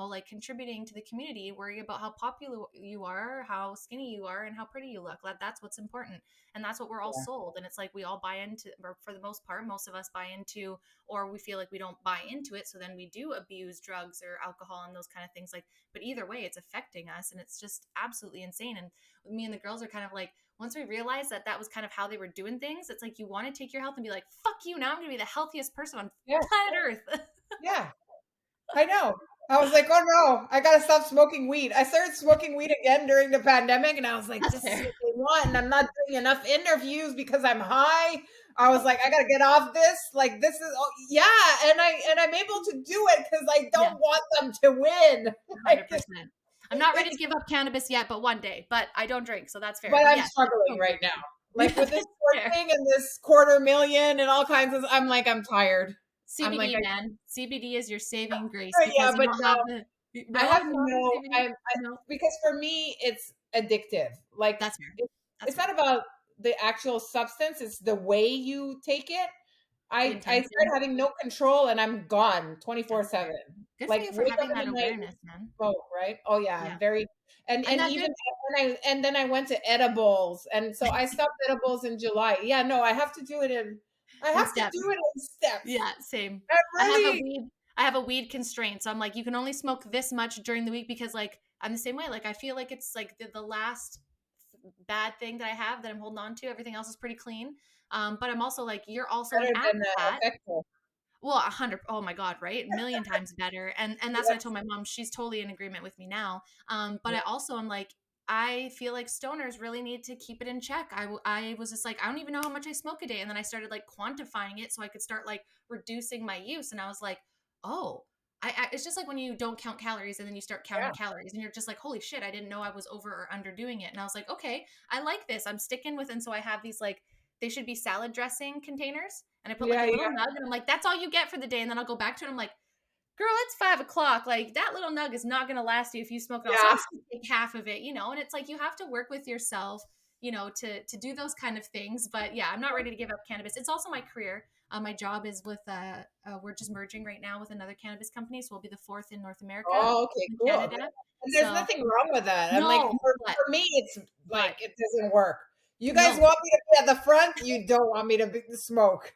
like contributing to the community. Worry about how popular you are, how skinny you are, and how pretty you look. That's what's important. And that's what we're all yeah, sold. And it's like we all buy into, or for the most part, most of us buy into, or we feel like we don't buy into it, so then we do abuse drugs or alcohol and those kind of things. Like, but either way it's affecting us, and it's just absolutely insane. And me and the girls are kind of like, once we realized that that was kind of how they were doing things, it's like you want to take your health and be like, fuck you, now I'm gonna be the healthiest person on yeah, planet earth. yeah. I know. I was like, oh no, I gotta stop smoking weed. I started smoking weed again during the pandemic, and I was like, That's this is fair. what they want, and I'm not doing enough interviews because I'm high. I was like, I gotta get off this. Like, this is, oh, yeah, and I'm able to do it because I Yeah, don't want them to win. Like, 100%. I'm not ready to it's, give up cannabis yet, but one day. But I don't drink, so that's fair. but But I'm yes, it's struggling totally right now. okay. Yeah, Like with this that's court fair. thing and this 250,000 and all kinds of, I'm like, I'm tired. I'm like, CBD, man. CBD is your saving grace yeah, because you but don't no, have the, I no, have you don't have the no, CBD. No, because for me it's addictive. Like that's fair. That's it's fair. not about the actual substance; it's the way you take it. The I start intensity. having no control, and I'm gone That's 24/7. fair. Good for Like you for wake up having in that the night, awareness, man. smoke, right? Oh yeah, Yeah. I'm very, And and that even good and then I went to edibles, and so I stopped edibles in July. Yeah, no, I in have to steps. do it in steps. Yeah, same. I I have a really, weed I have a weed constraint. So I'm like, you can only smoke this much during the week because like I'm the same way. Like I feel like it's like the last bad thing that I have that I'm holding on to. Everything else is pretty clean. But I'm also like, you're also an better than advocate. effective. Well, 100. Oh my God, right? A million times better. And that's what I Yes, told my mom. She's totally in agreement with me now. But yeah, I also am like, I feel like stoners really need to keep it in check. I was just like, I don't even know how much I smoke a day. And then I started like quantifying it so I could start like reducing my use. And I was like, oh, it's just like when you don't count calories and then you start counting yeah, calories and you're just like, holy shit, I didn't know I was over or under doing it. And I was like, okay, I like this. I'm sticking with. And so I have these like, they should be salad dressing containers. And I put like yeah, a little yeah, nug, and I'm like, that's all you get for the day. And then I'll go back to it. I'm like, girl, it's 5 o'clock. Like that little nug is not going to last you if you smoke it all. So I'm yeah. just going to take half of it, And it's like, you have to work with yourself, to do those kind of things. But yeah, I'm not ready to give up cannabis. It's also my career. My job is with, we're just merging right now with another cannabis company. So we'll be the fourth in North America, Oh, okay, in cool. Canada. And there's So nothing wrong with that. I'm like, no, for me, it's like but it doesn't work. You guys no. want me to be at the front, you don't want me to smoke.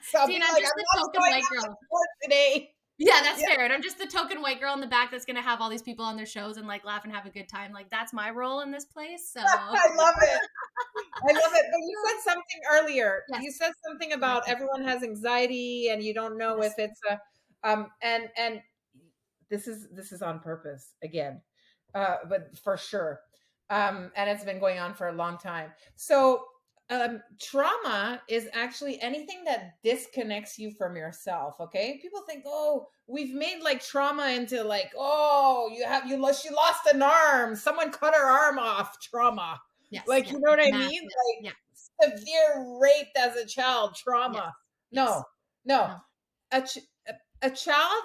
So I'll See, be and I'm like, just I'm the not token showing white up to girl. court today. Yeah, that's Yeah, fair. And I'm just the token white girl in the back that's gonna have all these people on their shows and like laugh and have a good time. Like that's my role in this place. So I love it. I love it. But you said something earlier. yes, You said something go ahead. about everyone has anxiety and you don't know if Yes. it's a and this is on purpose again. But for sure. And it's been going on for a long time. So trauma is actually anything that disconnects you from yourself. Okay, people think, oh, we've made like trauma into like, oh, you lost an arm, someone cut her arm off, trauma. Yes. Like, Yeah. you know what I Massive. mean? Yeah. Like severe rape as a child, Yes. trauma. No, Yes. no. No. A, ch- a child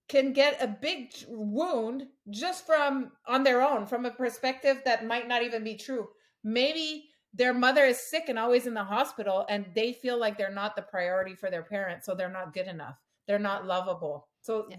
can get a big wound just from on their own, from a perspective that might not even be true. Maybe their mother is sick and always in the hospital and they feel like they're not the priority for their parents, so they're not good enough, they're Yeah. not lovable, so Yeah.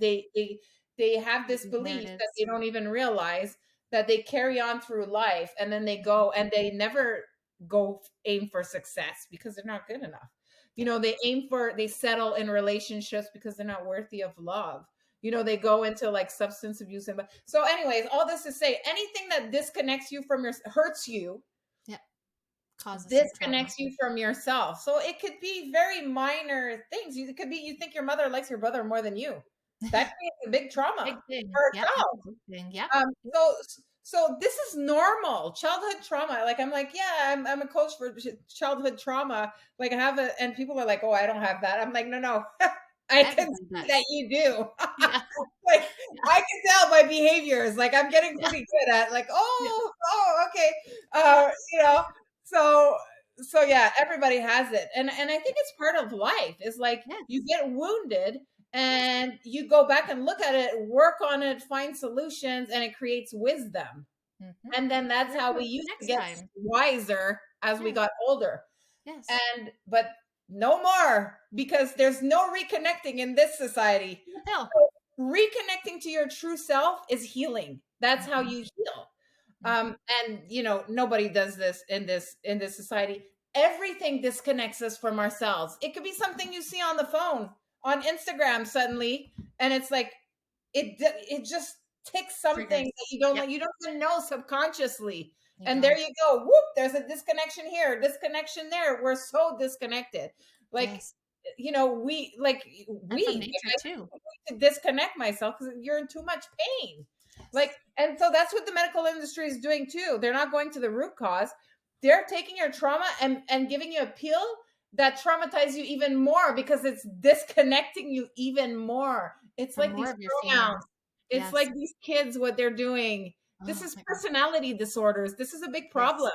they have this These belief that narratives. they don't even realize, that they carry on through life, and then they Mhm. go and they never go aim for success because they're not good enough. Yeah. They settle in relationships because they're not worthy of love. They go into like substance abuse. And so anyways, all this to say, anything that disconnects you from your hurts you, Yeah. Causes some trauma. disconnects you from yourself. So it could be very minor things. It could be you think your mother likes your brother more than you. That creates a big trauma Big thing. for a Yep. That's a child. big thing. Yep. Um, Yep. so so this is normal childhood trauma. Like, I'm like, yeah, I'm a coach for childhood trauma. Like, I have and people are like, oh, I don't have that. I'm like, no, no, I can Everybody see that does. you do. Yeah. Like, Yeah. I can tell by behaviors. Like, I'm getting Yeah. pretty good at like, Yeah. oh, okay, Yeah. you know. So yeah, everybody has it, and I think it's part of life. Is like you Yes. get wounded Yes. and you go back and look at it, work on it, find solutions, and it creates wisdom. Mm-hmm. And then that's Work how on we it for used to next get time. wiser as we Yeah. got older. Yes. And but no more, because there's no reconnecting in this society. The pill. Reconnecting to your true self is healing. That's how Mm-hmm. you heal. Mm-hmm. And nobody does this in this society. Everything disconnects us from ourselves. It could be something you see on the phone, on Instagram suddenly, and it's like it just ticks something Triggers. that you don't Yep. like, you don't even know subconsciously. You And there don't. you go. Whoop, there's a disconnection here, disconnection there. We're so disconnected. Like, Yes. we like And from we nature too. to disconnect myself because you're in too much pain. Like, Yes. and so that's what the medical industry is doing too. They're not going to the root cause. They're taking your trauma and giving you a pill that traumatizes you even more because it's disconnecting you even more. It's For like more these of your pronouns. feelings. It's Yes. like these kids, what they're doing. This Oh is my God. personality disorders. This is a big Yes. problem.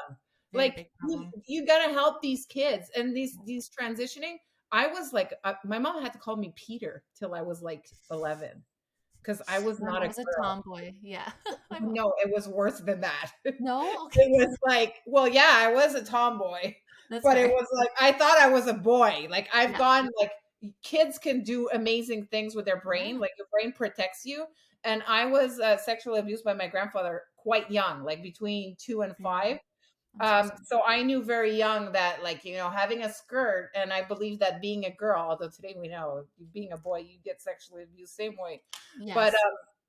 Very Like, big you, problem. you got to help these kids and these transitioning. I was like, my mom had to call me Peter till I was like 11 because I was My not a mom's a girl. tomboy. Yeah. My mom. No, it was worse than that. It No? Okay. was like, well, yeah, I was a tomboy, That's but it fair. was like I thought I was a boy. Like, I've Yeah. gone like kids can do amazing things with their brain. Yeah. Like, your brain protects you. And I was sexually abused by my grandfather quite young, like between 2 and 5. I'm so sorry. So I knew very young that, like, having a skirt, and I believe that being a girl, although today we know being a boy, you get sexually abused same way. But Yes.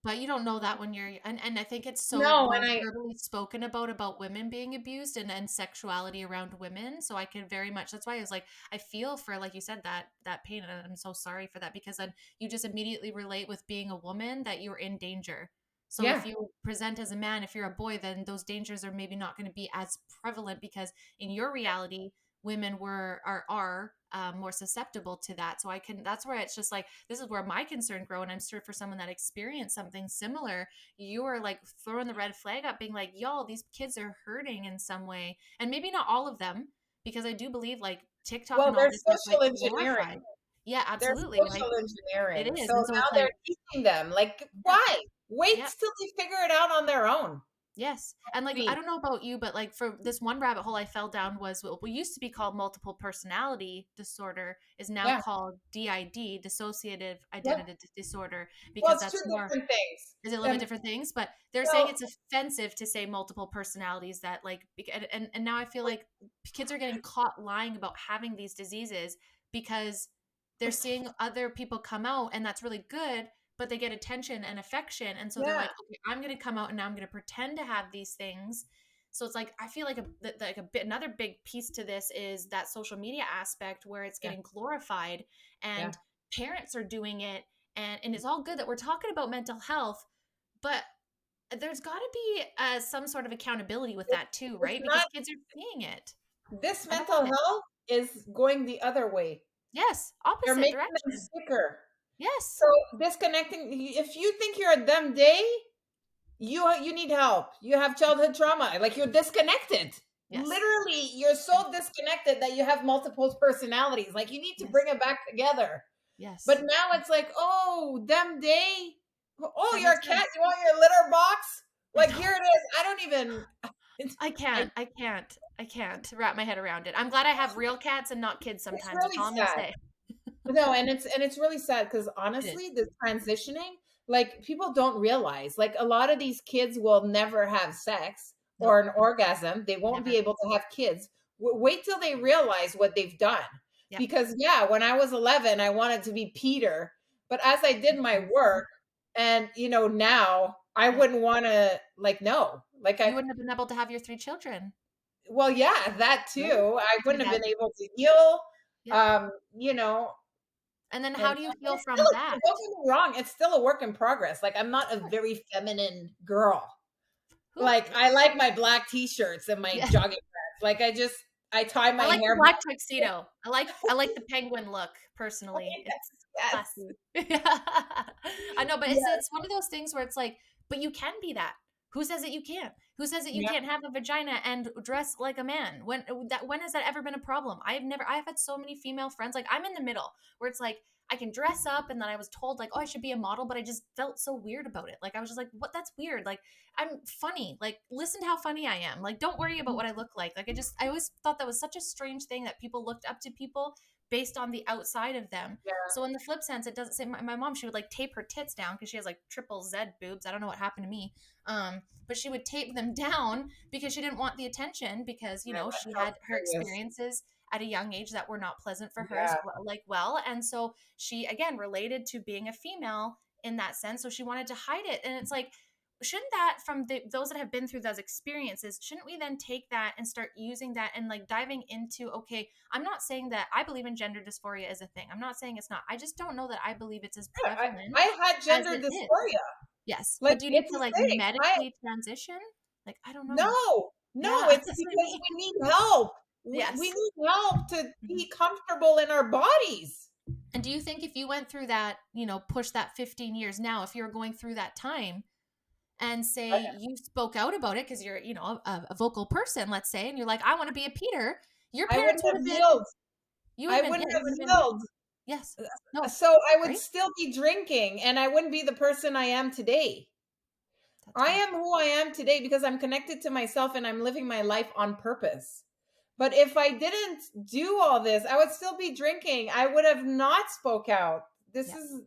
But you don't know that when you're and I think it's so no, well and verbally spoken about women being abused and sexuality around women. So I can very much that's why I was like, I feel for like you said that pain and I'm so sorry for that because then you just immediately relate with being a woman that you're in danger. So if yeah. you present as a man, if you're a boy, then those dangers are maybe not going to be as prevalent because in your reality, women are more susceptible to that. So I can that's where it's just like this is where my concern grow. And I'm sure for someone that experienced something similar, you are like throwing the red flag up, being like, "Y'all, these kids are hurting in some way," and maybe not all of them, because I do believe like TikTok Well, and all there's this is like social engineering. glorified. Yeah, There's absolutely. Like social it engineering. is, So and so now it's they're like, teaching them. Like, yeah, why? Wait yeah. till they figure it out on their own. Yes. And like I Me. don't know about you, but like for this one rabbit hole I fell down was what we used to be called multiple personality disorder is now Yeah. called DID, dissociative Yep. identity disorder, Well, because it's two that's more different things. is it a little bit different things, but they're saying Well, it's offensive to say multiple personalities that like and now I feel like kids are getting caught lying about having these diseases because they're seeing other people come out, and that's really good, but they get attention and affection. And so they're Yeah, like, okay, I'm going to come out and now I'm going to pretend to have these things. So it's like, I feel like another big piece to this is that social media aspect where it's yeah, getting glorified yeah. and parents are doing it. And it's all good that we're talking about mental health, but there's got to be some sort of accountability with It's, that too, it's right? Because not, kids are seeing it. this I don't mental want it. health is going the other way. Yes, They're opposite making them direction. sicker. Yes. So disconnecting, if you think you're a them day, you need help. You have childhood trauma. Like you're disconnected. Yes. Literally, you're Yes. so disconnected that you have multiple personalities. Like you need to Yes. bring it back together. But Yes. now it's like, oh, them day. Oh, That you're a makes cat. sense. You want your litter box? I Like know. here it is. I don't even. I I, can't. I can't. I can't wrap my head around it. I'm glad I have real cats and not kids it's sometimes. That's really all I'm going to sad. say. No, and it's really sad because It is. honestly, this transitioning, like people don't realize, like a lot of these kids will never have sex or Nope. an orgasm. They won't be Never. able to have kids. Wait till they realize what they've done. Yep. Because yeah, when I was 11, I wanted to be Peter, but as I did my work, and now I Yep. wouldn't want to like no, like You wouldn't have been able to have your 3 children, well, yeah, that right? too. I Be wouldn't have that. been able to heal. Yep. Um, you know, And then how and do you heal it's from still, that? don't get me wrong, it's still a work in progress. Like I'm not a very feminine girl. Whew. Like I like my black t-shirts and my Yeah. jogging pants. Like I tie my I like the hair black back. tuxedo. I like the penguin look personally. Yes, It's yes, classy. I know, but it's yes, it's one of those things where it's like, but you can be that. Who says that you can't? Who says that you yeah. can't have a vagina and dress like a man? When has that ever been a problem? I've had so many female friends. Like I'm in the middle where it's like I can dress up and then I was told like, oh, I should be a model, but I just felt so weird about it. Like I was just like, what? That's weird. Like I'm funny. Like, listen to how funny I am. Like, don't worry about what I look like. Like, I always thought that was such a strange thing that people looked up to people based on the outside of them. Yeah. So in the flip sense, it doesn't say my mom, she would like tape her tits down because she has like triple Z boobs. I don't know what happened to me. But she would tape them down because she didn't want the attention because, Yeah, she that's had her hilarious. experiences at a young age that were not pleasant for her as Yeah. well, well. And so she again related to being a female in that sense. So she wanted to hide it. And it's like, shouldn't that from those that have been through those experiences, shouldn't we then take that and start using that and like diving into, okay, I'm not saying that I believe in gender dysphoria as a thing. I'm not saying it's not. I just don't know that I believe it's as Yeah, prevalent I had as gender it is. dysphoria. Yes. Like But do you need it's to a like thing. I medically transition? Like, I don't know. No, no, Yeah. it's That's what I because mean. we need help. We Yes. need help to Mhm. be comfortable in our bodies. And do you think if you went through that, push that 15 years now, if you're going through that time and say you spoke out about it because you're, a vocal person, let's say, and you're like, I want to be a Peter, your I parents wouldn't would have have been, healed. you would I have been, wouldn't yeah, have you would have been, healed. yes. No, So I would right? still be drinking and I wouldn't be the person I am today. That's I right. am who I am today because I'm connected to myself and I'm living my life on purpose. But if I didn't do all this, I would still be drinking. I would have not spoke out. This Yeah. is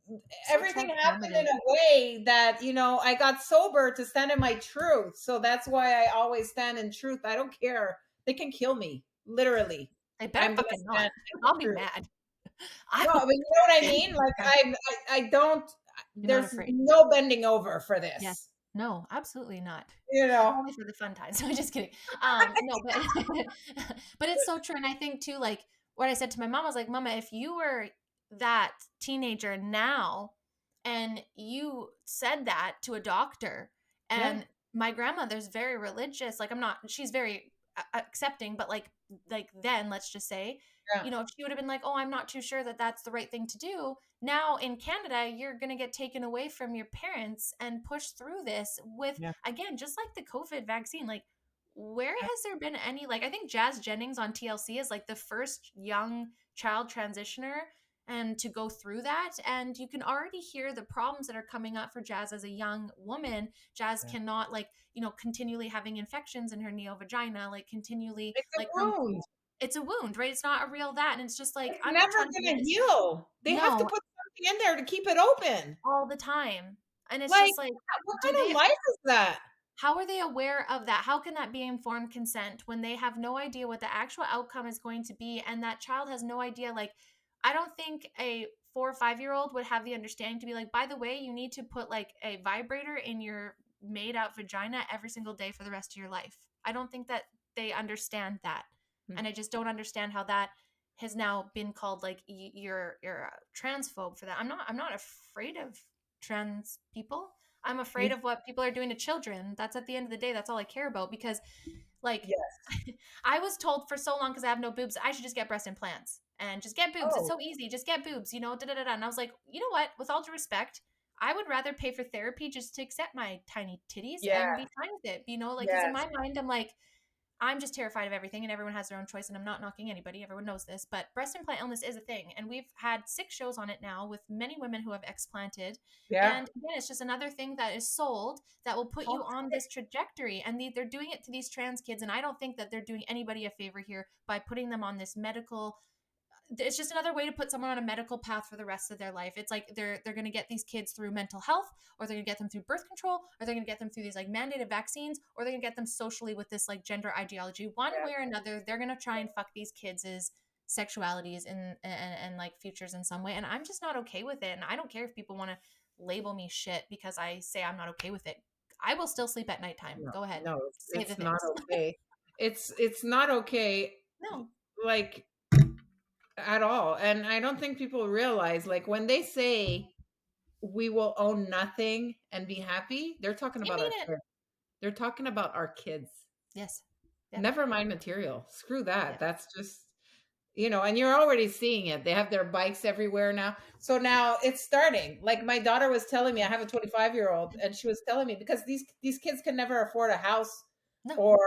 So everything happened in transformative. a way that I got sober to stand in my truth. So that's why I always stand in truth. I don't care. They can kill me, literally. They better I'm gonna fucking not. stand in I'll be truth. mad. I No, will. but you know what I mean. Like I don't. You're not There's afraid. no bending over for Yes. this. No, absolutely not. You know. Only for the fun times. I'm just kidding. No, but but it's so true. And I think too, like what I said to my mom was like, Mama, if you were that teenager now and you said that to a doctor, Yeah. and my grandmother's very religious, like she's very accepting, but like then let's just say, Yeah. if she would have been like, oh, I'm not too sure that that's the right thing to do. Now in Canada, you're going to get taken away from your parents and pushed through this with, Yeah. again, just like the COVID vaccine. Like, where has there been any, like, I think Jazz Jennings on TLC is like the first young child transitioner and to go through that. And you can already hear the problems that are coming up for Jazz as a young woman. Jazz Yeah. cannot, like, continually having infections in her neo vagina, like continually It's a like her, wound. it's a wound, right? It's not a real that. And it's just like, It's I'm not never trying to gonna prevent. heal. They have to No, put something in there to keep it open. all the time. And it's Like, just like, what do kind of they, life is that? how are they aware of that? How can that be informed consent when they have no idea what the actual outcome is going to be? And that child has no idea, like, I don't think a 4 or 5 year old would have the understanding to be like, by the way, you need to put like a vibrator in your made out vagina every single day for the rest of your life. I don't think that they understand that. Hmm. And I just don't understand how that has now been called like you're a transphobe for that. I'm not afraid of trans people. I'm afraid Yeah. of what people are doing to children. That's at the end of the day, that's all I care about because like Yes. I was told for so long because I have no boobs, I should just get breast implants and just get boobs. It's Oh, so easy. Just get boobs, you know, da da da da. And I was like, you know what? With all due respect, I would rather pay for therapy just to accept my tiny titties yeah. and be fine with it. You know, like, because in Yes. my mind, I'm like, I'm just terrified of everything and everyone has their own choice. And I'm not knocking anybody. Everyone knows this. But breast implant illness is a thing. And we've had 6 shows on it now with many women who have explanted. Yeah. And again, it's just another thing that is sold that will put you on this trajectory. And they're doing it to these trans kids. And I don't think that they're doing anybody a favor here by putting them on this medical, it's just another way to put someone on a medical path for the rest of their life. It's like they're going to get these kids through mental health, or they're going to get them through birth control, or they're going to get them through these like mandated vaccines, or they're going to get them socially with this like gender ideology. One way or another, they're going to try and fuck these kids' sexualities and like futures in some way. And I'm just not okay with it. And I don't care if people want to label me shit because I say I'm not okay with it. I will still sleep at nighttime. No, Go ahead. no, Say the it's not things. okay. It's not okay, No. like at all. And I don't think people realize, like, when they say we will own nothing and be happy, they're talking You about mean our it. kids. They're talking about our kids. Yes. Yep. Never mind material. Screw that. Yep. That's just, and you're already seeing it. They have their bikes everywhere now. So now it's starting. Like my daughter was telling me, I have a 25-year-old, and she was telling me because these kids can never afford a house No. or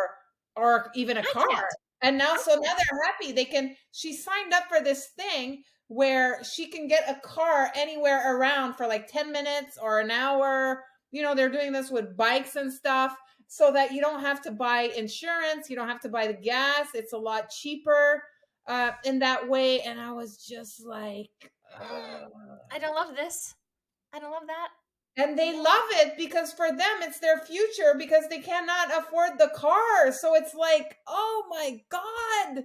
or even a I car. can't. And now I so now can't. they're happy. She signed up for this thing where she can get a car anywhere around for like 10 minutes or an hour. They're doing this with bikes and stuff so that you don't have to buy insurance, you don't have to buy the gas. It's a lot cheaper in that way. And I was just like, ugh. I don't love this. I don't love that. And they love it because for them it's their future because they cannot afford the car. So it's like, oh my God.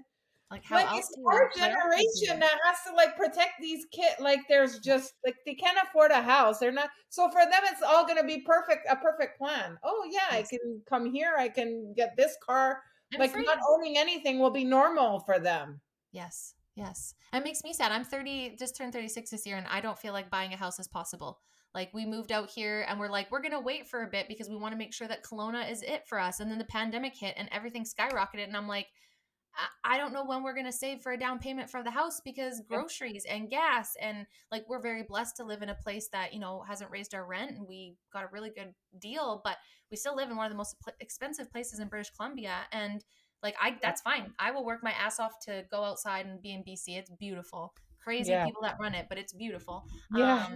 Like, how Like else it's do our you prioritize generation you? that has to like protect these kids. Like there's just like they can't afford a house. They're not, so for them it's all gonna be a perfect plan. Oh yeah, I Yes. can come here, I can get this car. I'm Like not free. owning anything will be normal for them. Yes. Yes. It makes me sad. I'm 30, just turned 36 this year, and I don't feel like buying a house is possible. Like, we moved out here and we're like, we're going to wait for a bit because we want to make sure that Kelowna is it for us. And then the pandemic hit and everything skyrocketed. And I'm like, I don't know when we're going to save for a down payment for the house because Yep. groceries and gas. And like, we're very blessed to live in a place that, hasn't raised our rent and we got a really good deal, but we still live in one of the most expensive places in British Columbia. And like, that's fine. I will work my ass off to go outside and be in BC. It's beautiful. Crazy Yeah. people that run it, but it's beautiful. Yeah.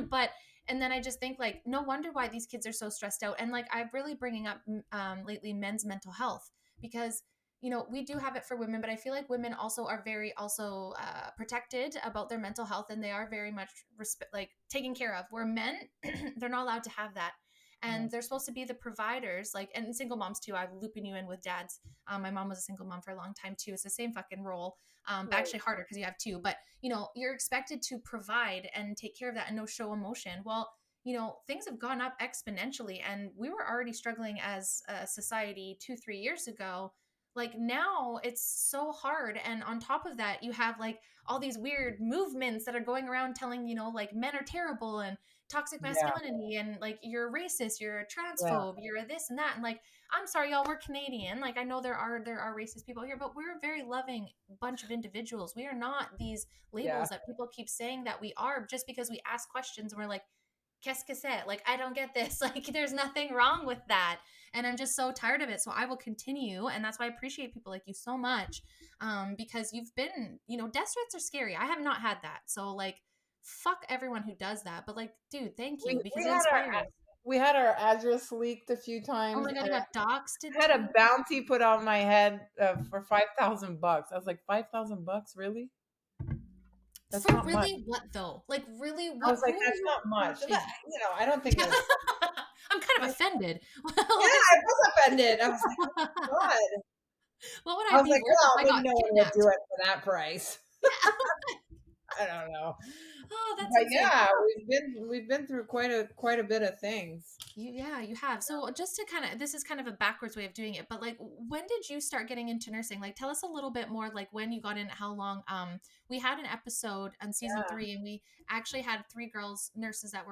But and then I just think like no wonder why these kids are so stressed out. And like I'm really bringing up lately men's mental health because we do have it for women, but I feel like women also are very also protected about their mental health, and they are very much like taken care of. Where men, they're not allowed to have that, Yeah. and they're supposed to be the providers, like, and single moms too. I'm looping you in with dads. My mom was a single mom for a long time too. It's the same fucking role, but Right. actually harder because you have two. But you're expected to provide and take care of that and no show emotion. Well, things have gone up exponentially, and we were already struggling as a society 2-3 years ago. Like now it's so hard, and on top of that you have like all these weird movements that are going around telling like men are terrible and toxic Yeah. masculinity and like you're racist, you're a Yeah. transphobe, you're a this and that. And like, I'm sorry y'all, we're Canadian. Like, I know there are racist people here, but we're a very loving bunch of individuals. We are not these Yeah. labels that people keep saying that we are just because we ask questions and we're like, qu'est-ce que c'est? Like, I don't get this. Like, there's nothing wrong with that. And I'm just so tired of it. So I will continue. And that's why I appreciate people like you so much, because you've been, death threats are scary. I have not had that. So, like, fuck everyone who does that. But, like, dude, thank We you because we it had our inspires. we had our address leaked a few Oh times, my God, and you got doxed I had a too? bounty put on my head for $5,000. I was like, $5,000, really? That's For not much. really what, though? Like, really I what? was Who like, are that's you not much. approaching? I don't think it's. I'm kind of offended. Yeah, Like, I was offended. I was like, oh my God. what would I I was be like, worth if well, I maybe got no one would kidnapped? do it for that price. Yeah. I don't know. Oh, that's But insane. yeah, we've been through quite a bit of things. Yeah, you have. So just to kind of, this is kind of a backwards way of doing it, but like, when did you start getting into nursing? Like, tell us a little bit more, like when you got in, how long. We had an episode on season Yeah. 3, and we actually had 3 girls nurses that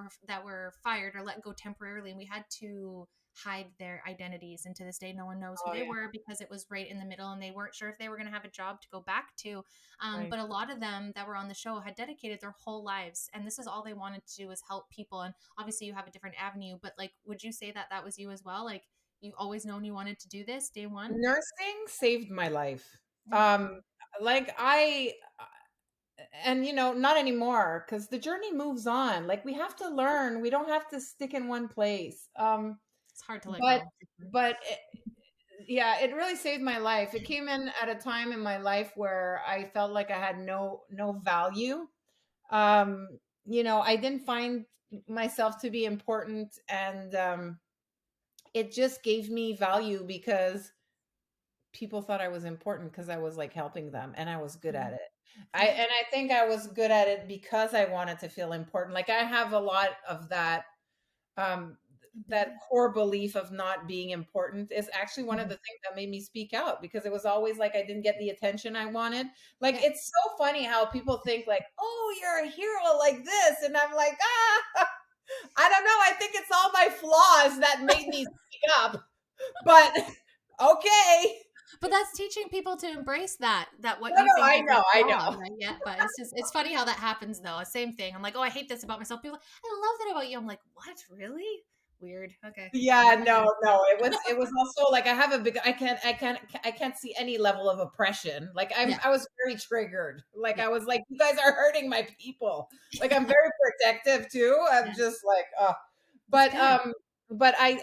were fired or let go temporarily, and we had to hide their identities. And to this day, no one knows who Oh they yeah. were, because it was right in the middle, and they weren't sure if they were going to have a job to go back to. Right. But a lot of them that were on the show had dedicated their whole lives, and this is all they wanted to do, was help people. And obviously you have a different avenue, but like, would you say that that was you as well? Like, you always known you wanted to do this day one? Nursing saved my life. Yeah. Um, like I, and not anymore because the journey moves on. Like we have to learn. We don't have to stick in one place. It's hard to let But go. but yeah, it really saved my life. It came in at a time in my life where I felt like I had no value. Um, I didn't find myself to be important, and it just gave me value because people thought I was important because I was like helping them and I was good Mhm. at it. Yeah, I think I was good at it because I wanted to feel important. Like I have a lot of um that ability. core belief of not being important is actually one of Mhm. the things that made me speak out because it was always like I didn't get the attention I wanted. Like Yeah. it's so funny how people think like, "Oh, you're a hero like this." And I'm like, "Ah, I don't know. I think it's all my flaws that made me speak up." But okay. But that's teaching people to embrace that what No, you no, think I is a know, I flaw, know. right? Yeah, but it's funny how that happens though. Same thing. I'm like, oh, I hate this about myself. People, are like, I love that about you. I'm like, what? Really? Weird. Okay. Yeah, Maybe no, I'm no. It was also like I have a big I can't see any level of oppression. Like yeah, I was very triggered. Like yeah, I was like, you guys are hurting my people. Like I'm very protective too. I'm yeah. just like, That's but good.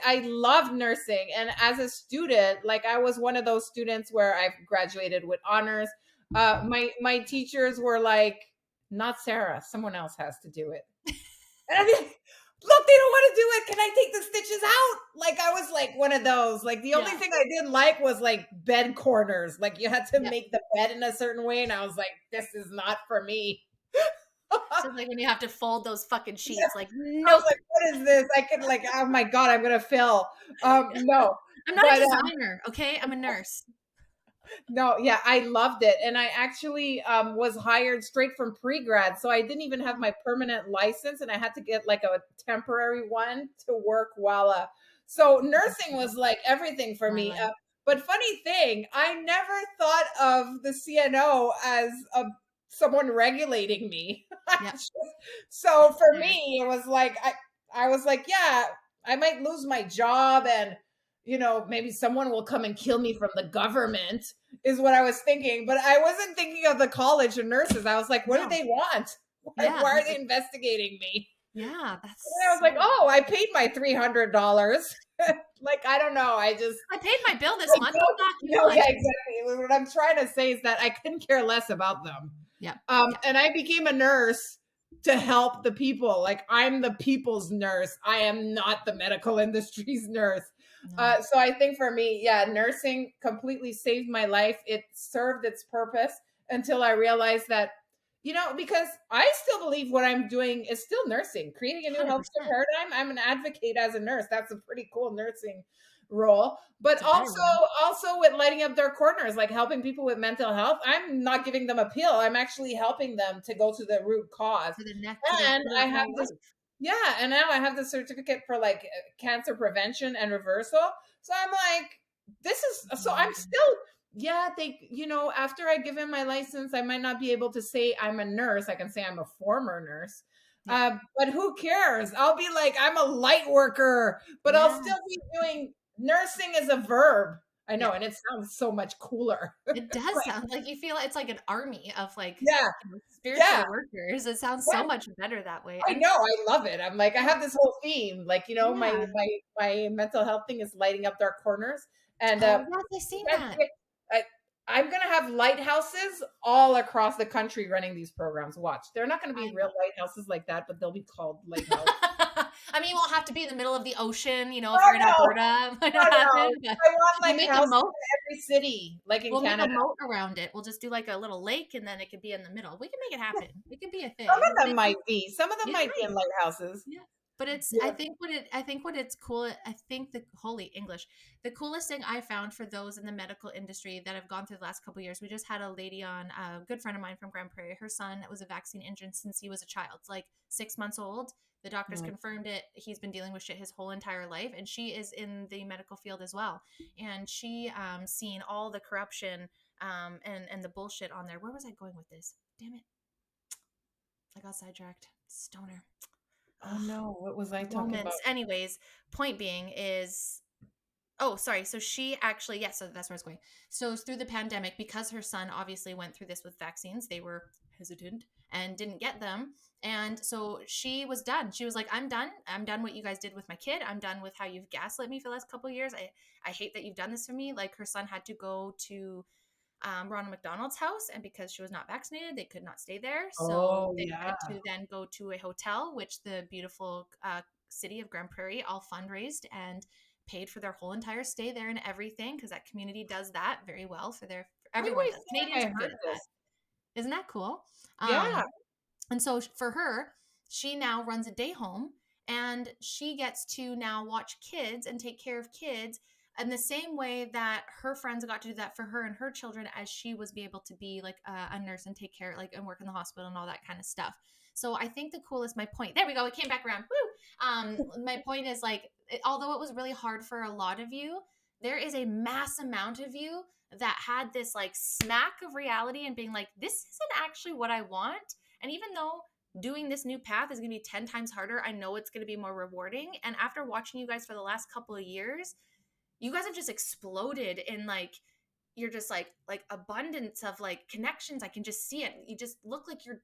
I loved nursing. And as a student, like I was one of those students where I graduated with honors. My teachers were like, not Sarah, someone else has to do it. And I'm like, look, they don't want to do it. Can I take the stitches out? Like I was like one of those. Like the only Yeah, thing I didn't like was like bed corners. Like you had to yeah. make the bed in a certain way. And I was like, this is not for me. So it's like when you have to fold those fucking Yeah, sheets, like, I was nope. like, what is this? I could like, oh my God, I'm gonna fail. No. I'm not a But designer, okay? I'm a nurse. no, yeah, I loved it. And I actually was hired straight from pre-grad. So I didn't even have Oh, my permanent license and I had to get like a temporary one to work while so nursing was like everything for my me. life. But funny thing, I never thought of the CNO as someone regulating me. Yep. So That's for fair. me, it was like I was like, yeah, I might lose my job and maybe someone will come and kill me from the government is what I was thinking. But I wasn't thinking of the college of nurses. I was like, what do No. they want? Yeah, Why are they investigating me? yeah, And I that's was like, so oh, I paid my $300. Like, I don't know. I paid my bill this I month. What don't, the fuck you no, want? yeah, exactly. What I'm trying to say is that I couldn't care less about them. Yeah. Yeah. And I became a nurse to help the people. Like I'm the people's nurse. I am not the medical industry's nurse. No. So I think for me, yeah, nursing completely saved my life. It served its purpose until I realized that, because I still believe what I'm doing is still nursing, creating a new healthcare 100%. paradigm. I'm an advocate as a nurse. That's a pretty cool nursing role. But It's a very also, one. also with lighting up their corners, like helping people with mental health. I'm not giving them a pill. I'm actually helping them to go to the root cause. For the neck, for And their I have whole this, life. yeah, and now I have the certificate for like cancer prevention and reversal. So I'm like, this is so I'm Amazing. still, yeah, after I give in my license, I might not be able to say I'm a nurse. I can say I'm a former nurse. Yeah. But who cares? I'll be like, I'm a light worker, but I'll still Yes. be doing nursing as a verb. I know, Yeah. and it sounds so much cooler. It does Like, sound like you feel it's like an army of like, yeah, yeah, spiritual workers. It sounds yeah. so much better that way. I And know, I love it. I'm like, I have this whole theme, like my yeah. my mental health thing is lighting up dark corners, and Oh yes, I've seen that's that. it. I, I'm gonna have lighthouses all across the country running these programs. Watch, they're not gonna be I real love. lighthouses like that, but they'll be called lighthouses. I mean, you won't have to be in the middle of the ocean, if Oh you're in no, Alberta, it might no, not no! happen, but I want you like make the houses most every city, like in We'll make a Canada. moat around it. We'll just do like a little lake, and then it could be in the middle. We can make it happen. It can be a Some thing. of But them I might think be. Some of them it might be might. in lighthouses. Yeah. But it's Yeah. I think what it's cool I think the holy English. The coolest thing I found for those in the medical industry that have gone through the last couple of years, we just had a lady on, a good friend of mine from Grand Prairie. Her son was a vaccine injured since he was a child, like 6 months old. The doctors Mm. confirmed it. He's been dealing with shit his whole entire life. And she is in the medical field as well. And she seen all the corruption and the bullshit on there. Where was I going with this? Damn it. I got sidetracked. Stoner. Oh Ugh, no, what was I talking about? moments. Anyways, point being is, oh, sorry. So she actually, yes, so that's where I was going. So through the pandemic, because her son obviously went through this with vaccines, they were hesitant and didn't get them. And so she was done. She was like, I'm done. I'm done what you guys did with my kid. I'm done with how you've gaslit me for the last couple of years. I hate that you've done this for me. Like her son had to go to Ronald McDonald's house, and because she was not vaccinated, they could not stay there. So Oh they yeah. had to then go to a hotel, which the beautiful city of Grand Prairie all fundraised and paid for their whole entire stay there and everything, because that community does that very well for Wait, everyone wait, does. feel Canadians like I are good heard at that. this. Isn't that cool? Yeah. And so for her, she now runs a day home, and she gets to now watch kids and take care of kids in the same way that her friends got to do that for her and her children, as she was be able to be like a nurse and take care, like, and work in the hospital and all that kind of stuff. So I think the coolest, my point, there we go, it came back around. Woo! My point is, like, although it was really hard for a lot of you, there is a mass amount of you that had this like smack of reality and being like, this isn't actually what I want. And even though doing this new path is going to be 10 times harder, I know it's going to be more rewarding. And after watching you guys for the last couple of years, you guys have just exploded in like, you're just like abundance of like connections. I can just see it. You just look like you're,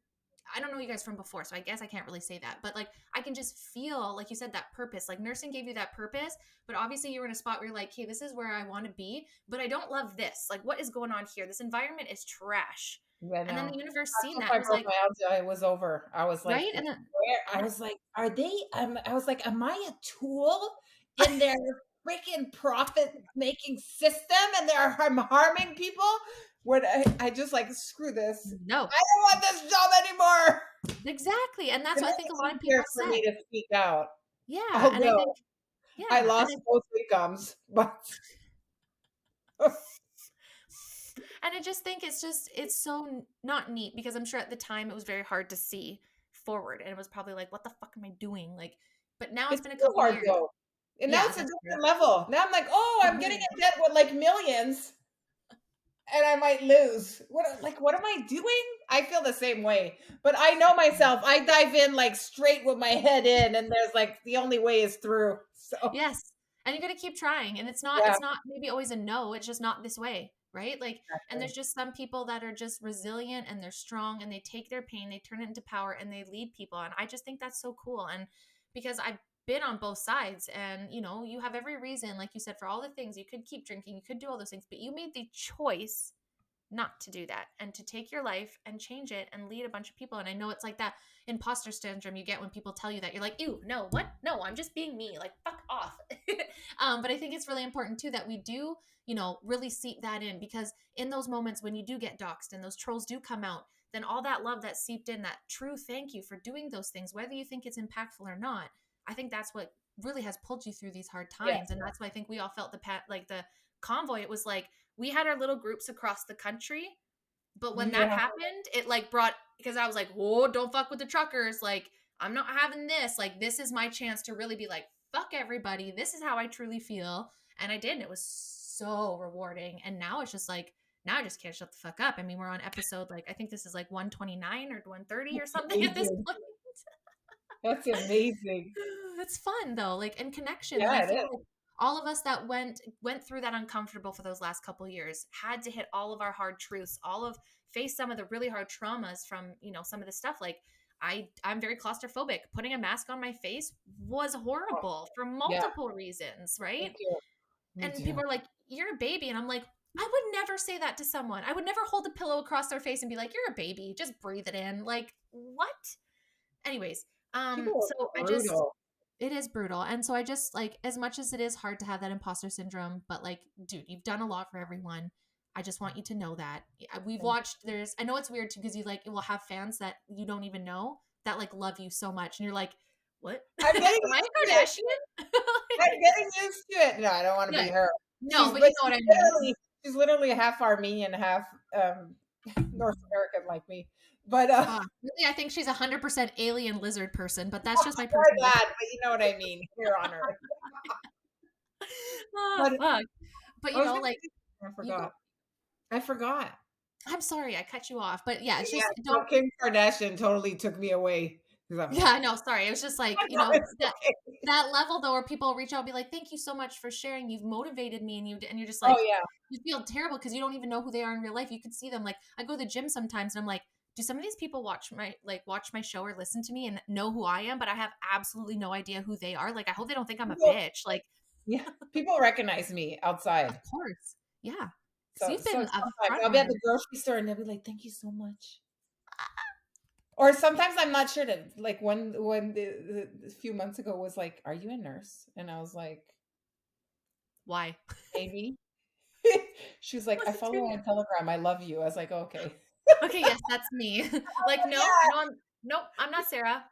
I don't know you guys from before, so I guess I can't really say that, but like I can just feel, like you said, that purpose. Like nursing gave you that purpose, but obviously you were in a spot where you're like, hey, this is where I want to be, but I don't love this. Like, what is going on here? This environment is trash. Yeah, And then no. the universe seen After that and was like, fibromyalgia, it was over. I was like, right? And then, where? I yeah. was like, are they? I was like, am I a tool in their freaking profit making system, and I'm harming people? When I just like, screw this. No, I don't want this job anymore. exactly. And that's It what I makes think a it lot of easier people for said. me to speak out. Yeah. And I Although think, I yeah. lost both incomes, but And I just think it's so not neat, because I'm sure at the time it was very hard to see forward, and it was probably like, what the fuck am I doing? Like, but now it's it's been a too couple hard years. though. And now Yeah, it's a that's true. different level. Now I'm like, oh, I'm getting Mhm. in debt with like millions, and I might lose. What am I doing? I feel the same way. But I know myself. I dive in like straight with my head in, and there's like the only way is through. So Yes. And you got to keep trying, and yeah, it's not maybe always a no, it's just not this way, right? Like, and there's exactly. just some people that are just resilient and they're strong, and they take their pain, they turn it into power, and they lead people. And I just think that's so cool. And because I've been on both sides, and you have every reason, like you said, for all the things you could keep drinking, you could do all those things, but you made the choice not to do that, and to take your life and change it and lead a bunch of people. And I know it's like that imposter syndrome you get when people tell you that. You're like, ew, no, what? No, I'm just being me. Like, fuck off. But I think it's really important too that we do, really seep that in, because in those moments when you do get doxxed and those trolls do come out, then all that love that seeped in, that true thank you for doing those things, whether you think it's impactful or not, I think that's what really has pulled you through these hard Yeah. times. And that's why I think we all felt the convoy. It was like we had our little groups across the country, but when that Yeah. happened, it like brought, because I was like, whoa, don't fuck with the truckers. Like, I'm not having this. Like, this is my chance to really be like, fuck everybody. This is how I truly feel. And I did. And it was so rewarding. And now it's just like, now I just can't shut the fuck up. I mean, we're on episode, like, I think this is like 129 or 130 or something at this Amazing. point. That's amazing. It's fun though, like, and connections. And I Yeah, it feel is. like all of us that went through that uncomfortable for those last couple years had to hit all of our hard truths, all of face some of the really hard traumas from, some of the stuff. Like, I'm very claustrophobic. Putting a mask on my face was Oh, horrible for yeah, multiple reasons, me right? too. Me And too. people are like, you're a baby. And I'm like, I would never say that to someone. I would never hold a pillow across their face and be like, you're a baby, just breathe it in. Like, what? Anyways, People so are brutal. It is brutal. And so I just like, as much as it is hard to have that imposter syndrome, but like, dude, you've done a lot for everyone. I just want you to know that. We've watched, I know it's weird too, because you like, will have fans that you don't even know that like love you so much. And you're like, what? I'm getting Am I used a to it. Kardashian? I'm getting used to it. No, I don't want to Yeah. be her. No, but you know what I mean. She's literally half Armenian, half North American like me. But Really, I think she's 100% alien lizard person, but that's just my or personal. that, but you know what I mean here on Earth. Ah, But fuck. But I you was know, gonna like, say, I you go. forgot. I forgot. I'm sorry, I cut you off, but yeah, it's Yeah, just so don't. Kim Kardashian totally took me away because I'm Yeah, like, I know. Sorry, it was just like I you know know it's that okay. that level though, where people reach out and be like, "Thank you so much for sharing. You've motivated me," and you're just Oh like, yeah. you feel terrible because you don't even know who they are in real life. You could see them. Like I go to the gym sometimes, and I'm like, do some of these people watch my show or listen to me and know who I am? But I have absolutely no idea who they are. Like I hope they don't think I'm a People, bitch. Like, yeah, people recognize me of outside. course, yeah, because So you've so been a sometimes front I'll be at runner. the grocery store and they'll be like, "Thank you so much." Or sometimes I'm not sure that like when a few months ago was like, "Are you a nurse?" And I was like, Why? "Maybe." She was like, "I Listen to follow you you. on Telegram. I love you." I was like, "Okay." Okay, yes, that's me. Like, no, Yeah. no, nope, I'm not Sarah.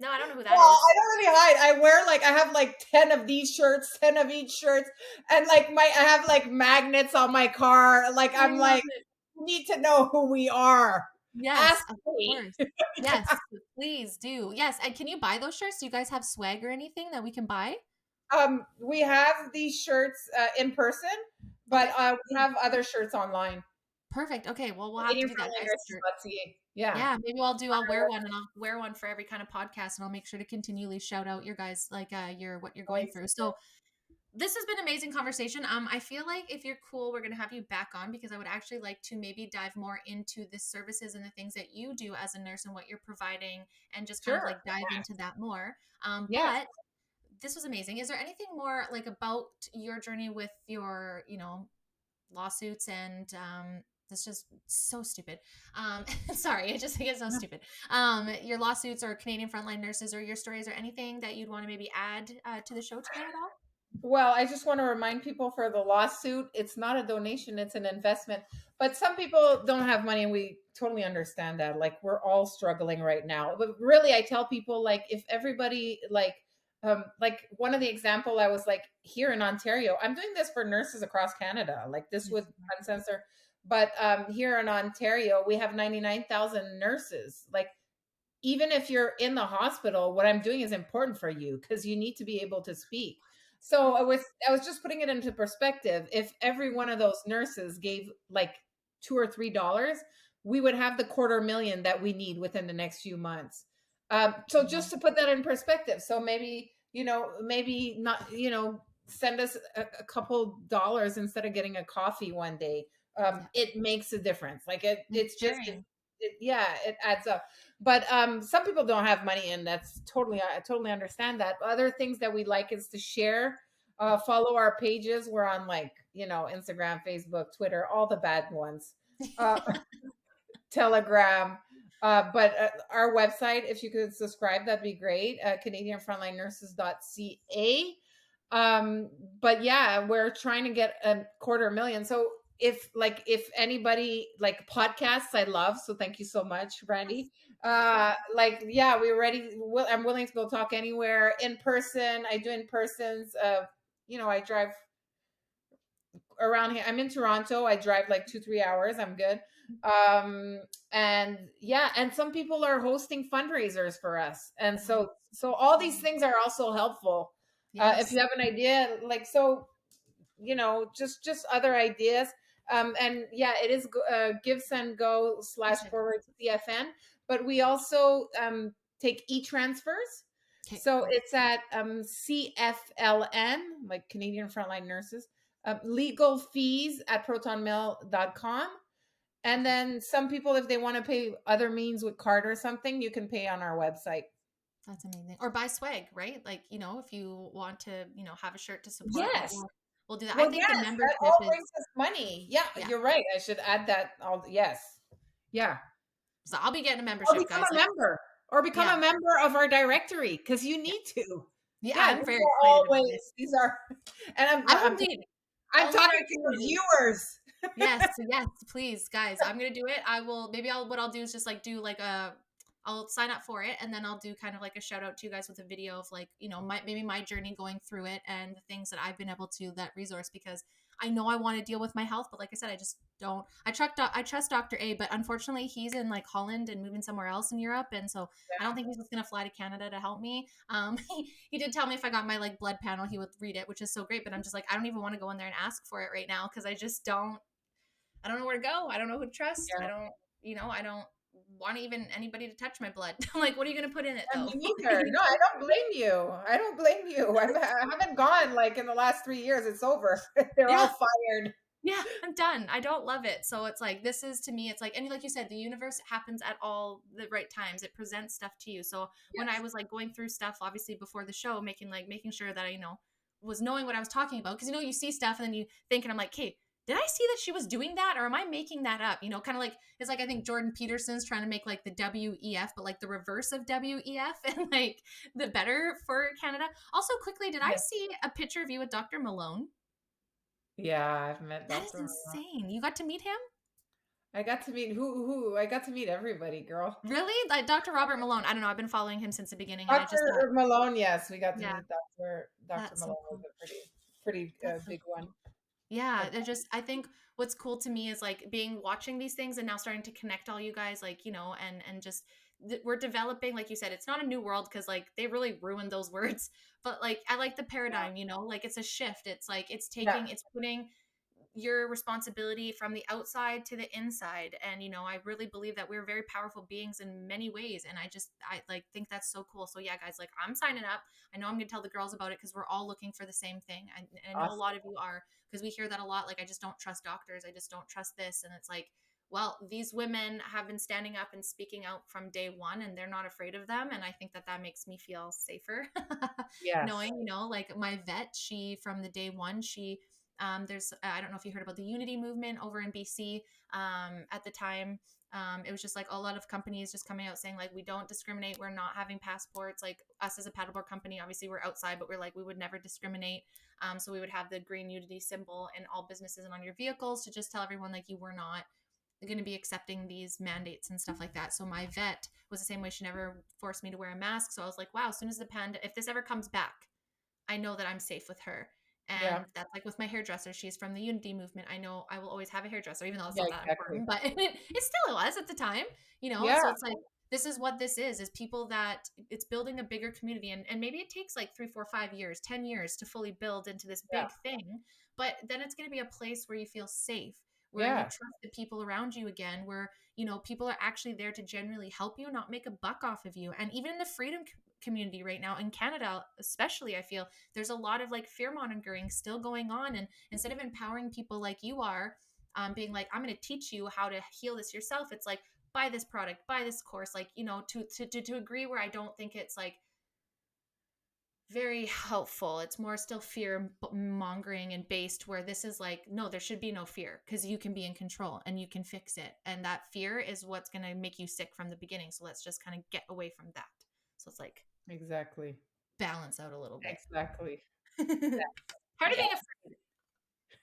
No, I don't know who Well, that is. I don't really hide. I wear like I have like 10 of these shirts, 10 of each shirts, and like I have like magnets on my car. Like I I'm love like, it. you need to know who we are. Yes, Ask of me. course. Yes, please do. Yes, and can you buy those shirts? Do you guys have swag or anything that we can buy? We have these shirts in person, but Okay. we have other shirts online. Perfect. Okay, well, we'll have to Canadian do that, Frontline guys. Shirt. Nurses.ca. Yeah. Yeah, maybe I'll wear one and I'll wear one for every kind of podcast and I'll make sure to continually shout out your guys like your what you're going through. So this has been an amazing conversation. I feel like if you're cool, we're gonna have you back on because I would actually like to maybe dive more into the services and the things that you do as a nurse and what you're providing, and just kind of Sure. like dive into that more. Yes. But this was amazing. Is there anything more like about your journey with your, lawsuits and that's just so stupid. Sorry, it just gets so stupid. Your lawsuits or Canadian Frontline Nurses or your stories or anything that you'd want to maybe add to the show today at all? Well, I just want to remind people for the lawsuit, it's not a donation, it's an investment. But some people don't have money, and we totally understand that. Like we're all struggling right now. But really, I tell people like if everybody like one of the example I was like here in Ontario, I'm doing this for nurses across Canada. Like this Yes. would uncensor. But here in Ontario, we have 99,000 nurses. Like even if you're in the hospital, what I'm doing is important for you because you need to be able to speak. So I was just putting it into perspective. If every one of those nurses gave like $2 or $3, we would have the 250,000 that we need within the next few months. So just to put that in perspective, so maybe not, send us a couple dollars instead of getting a coffee one day. Yeah. It makes a difference. Like It's it's just sharing. yeah, it adds up. But some people don't have money, and that's I totally understand that. Other things that we like is to share, follow our pages. We're on like Instagram, Facebook, Twitter, all the bad ones, uh, Telegram. But our website, if you could subscribe, that'd be great. CanadianFrontlineNurses.ca. Um, but yeah, we're trying to get 250,000. So if anybody like podcasts, I love. So thank you so much, Brandy. Like yeah, we're ready. I'm willing to go talk anywhere in person. I do in persons. I drive around here. I'm in Toronto. I drive like 2-3 hours. I'm good. Um, and yeah, and some people are hosting fundraisers for us, and so all these things are also helpful. If Yes. you have an idea, like so, just other ideas. And yeah, it is give send go slash Appreciate forward it. CFN, but we also take e-transfers. Okay, So cool. it's at CFLN, like Canadian Frontline Nurses, legal fees at protonmail.com. And Okay. then some people, if they want to pay other means with card or something, you can pay on our website. That's amazing. Or buy swag, right? Like, if you want to, have a shirt to support, like Yes. we'll do that. I Well, think the yes, that membership all is, brings us money. Yeah, yeah. you're right. I should add that. All yes, yeah. So I'll be getting a Or membership, become guys. a Like, member, or become yeah. a member of our directory because you need to. Yeah, Yeah, I'm these very are excited about always, this. these are, and I will lead. I'm I'll lead our talking to the community. viewers. Yes, yes, please, guys. I'm gonna do it. I will. Maybe I'll. What I'll do is just like do like a. I'll sign up for it, and then I'll do kind of like a shout out to you guys with a video of like my maybe my journey going through it and the things that I've been able to that resource because I know I want to deal with my health, but like I said, I just don't. I trust Dr. A, but unfortunately he's in like Holland and moving somewhere else in Europe, and so I don't think he's just gonna fly to Canada to help me. He did tell me if I got my like blood panel, he would read it, which is so great. But I'm just like I don't even want to go in there and ask for it right now because I just don't. I don't know where to go. I don't know who to trust. Yeah. I don't want even anybody to touch my blood. Like, what are you going to put in it And though? me neither. No, I don't blame you. I don't blame you. I haven't gone like in the last 3 years. It's over. They're all Yeah. fired. Yeah, I'm done. I don't love it. So it's like, this is to me, it's like, and like you said, the universe happens at all the right times. It presents stuff to you. So when I Yes. was like going through stuff, obviously before the show, making sure that I was knowing what I was talking about. Cause you see stuff and then you think, and I'm like, hey, did I see that she was doing that? Or am I making that up? Kind of like, it's like, I think Jordan Peterson's trying to make like the WEF, but like the reverse of WEF and like the better for Canada. Also quickly, did I Yes. see a picture of you with Dr. Malone? Yeah, I've met That is Dr. Malone. insane. You got to meet him? I got to meet who I got to meet everybody, girl. Really? Like Dr. Robert Malone. I don't know. I've been following him since the beginning and I just thought, Dr. Malone, yes, we got to yeah, meet Dr. that's so Malone was cool. a pretty That's so big cool. one. Yeah, But I think what's cool to me is like being watching these things and now starting to connect all you guys like, and just we're developing like you said it's not a new world cuz like they really ruined those words, but like I like the yeah, paradigm, like it's a shift. It's like yeah, it's putting your responsibility from the outside to the inside, and I really believe that we're very powerful beings in many ways, and I like think that's so cool. So yeah guys, like I'm signing up. I know I'm gonna tell the girls about it because we're all looking for the same thing. I know a awesome. lot of you are, because we hear that a lot, like I just don't trust doctors, I just don't trust this, and it's like, well, these women have been standing up and speaking out from day one and they're not afraid of them, and I think that that makes me feel safer. Yes. Knowing, like my vet, she from the day one, she there's I don't know if you heard about the unity movement over in BC at the time. It was just like a lot of companies just coming out saying like we don't discriminate, we're not having passports. Like us as a paddleboard company, obviously we're outside, but we're like we would never discriminate. So we would have the green unity symbol in all businesses and on your vehicles to just tell everyone like you were not going to be accepting these mandates and stuff like that. So my vet was the same way. She never forced me to wear a mask. So I was like, wow, as soon as if this ever comes back, I know that I'm safe with her. Yeah. And that's like with my hairdresser. She's from the unity movement. I know I will always have a hairdresser, even though it's Yeah, not that exactly. important, but it still was at the time. Yeah. So it's like, this is what this is people that it's building a bigger community. And maybe it takes like 3, 4, 5 years, 10 years to fully build into this Yeah. big thing. But then it's going to be a place where you feel safe, where you Yeah. trust the people around you again, where, people are actually there to genuinely help you, not make a buck off of you. And even in the freedom community right now in Canada, especially, I feel there's a lot of like fear mongering still going on. And instead of empowering people like you are, being like, I'm going to teach you how to heal this yourself, it's like, buy this product, buy this course, like, to agree where I don't think it's like very helpful. It's more still fear mongering and based, where this is like, no, there should be no fear because you can be in control and you can fix it. And that fear is what's going to make you sick from the beginning. So let's just kind of get away from that. So it's like Exactly. balance out a little bit. Exactly. Part of Yeah.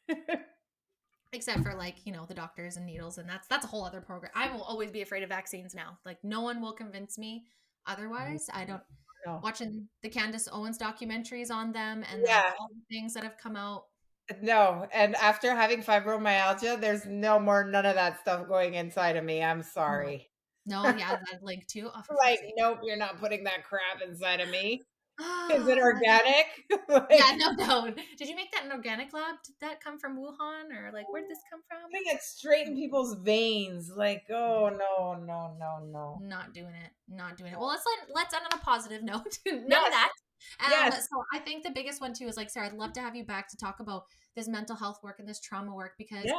being afraid, except for like the doctors and needles, and that's a whole other program. I will always be afraid of vaccines now. Like no one will convince me otherwise. I don't. No. Watching the Candace Owens documentaries on them and like Yeah. all the things that have come out. No. And after having fibromyalgia, there's no more none of that stuff going inside of me. I'm No, sorry. no, yeah, that link too. Oh, for Like, fuck's sake. nope, you're not putting that crap inside of me. Is it Oh, organic? yeah, Like, no, no. Did you make that in organic lab? Did that come from Wuhan, or like where did this come from? putting it straight in people's veins. Like, oh no, no, no, no. Not doing it. Not doing it. Well, let's end on a positive note. None of Yes, that. yes, So I think the biggest one too is like, Sarah, I'd love to have you back to talk about this mental health work and this trauma work, because yes.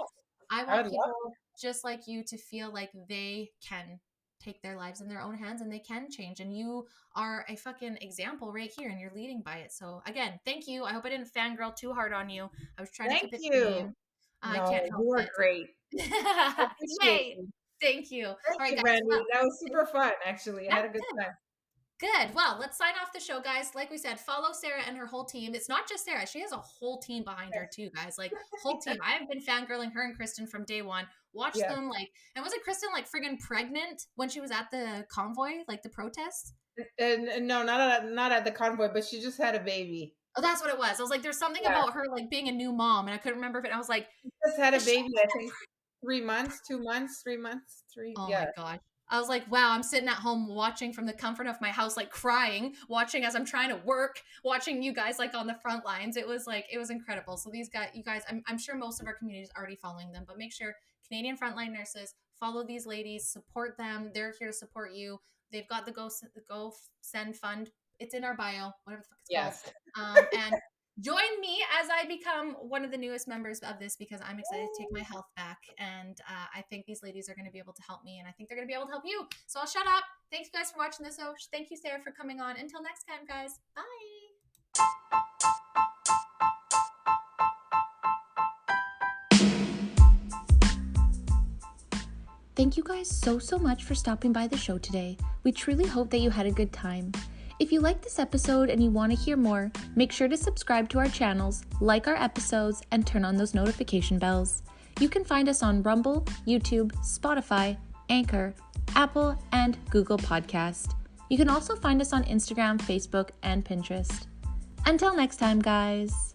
I I want would love. people just like you to feel like they can take their lives in their own hands and they can change. And you are a fucking example right here and you're leading by it. So again, thank you. I hope I didn't fangirl too hard on you. I was trying to Thank keep it you. tame. I No, can't help you are it. great. I appreciate Yay. you. Thank you. All Thank right, you, guys. Brandy. Well, That was super fun. Actually, I yeah, had a good good. time. Good. Well, let's sign off the show, guys. Like we said, follow Sarah and her whole team. It's not just Sarah. She has a whole team behind her too, guys. Like whole team. I have been fangirling her and Kristen from day one. Watch Yeah. them and wasn't Kristen like friggin' pregnant when she was at the convoy, like the protests? And no, not at the convoy, but she just had a baby. Oh, that's what it was. I was like, there's something Yeah. about her like being a new mom, and I couldn't remember if it. I was like, She just had a is she baby, I think 3 months, 2 months, 3 months, 3, Oh yeah. my gosh. I was like, wow, I'm sitting at home watching from the comfort of my house, like crying, watching as I'm trying to work, watching you guys like on the front lines. It was incredible. So these guys, you guys, I'm sure most of our community is already following them, but make sure Canadian Frontline Nurses, follow these ladies, support them. They're here to support you. They've got the Go Send Fund. It's in our bio, whatever the fuck it's Yes. called. And join me as I become one of the newest members of this because I'm excited to take my health back. And I think these ladies are going to be able to help me, and I think they're going to be able to help you. So I'll shut up. Thanks, you guys, for watching this. So thank you, Sarah, for coming on. Until next time, guys. Bye. Thank you guys so much for stopping by the show today. We truly hope that you had a good time. If you like this episode and you want to hear more, make sure to subscribe to our channels, like our episodes, and turn on those notification bells. You can find us on Rumble, YouTube, Spotify, Anchor, Apple, and Google Podcast. You can also find us on Instagram, Facebook, and Pinterest. Until next time, guys.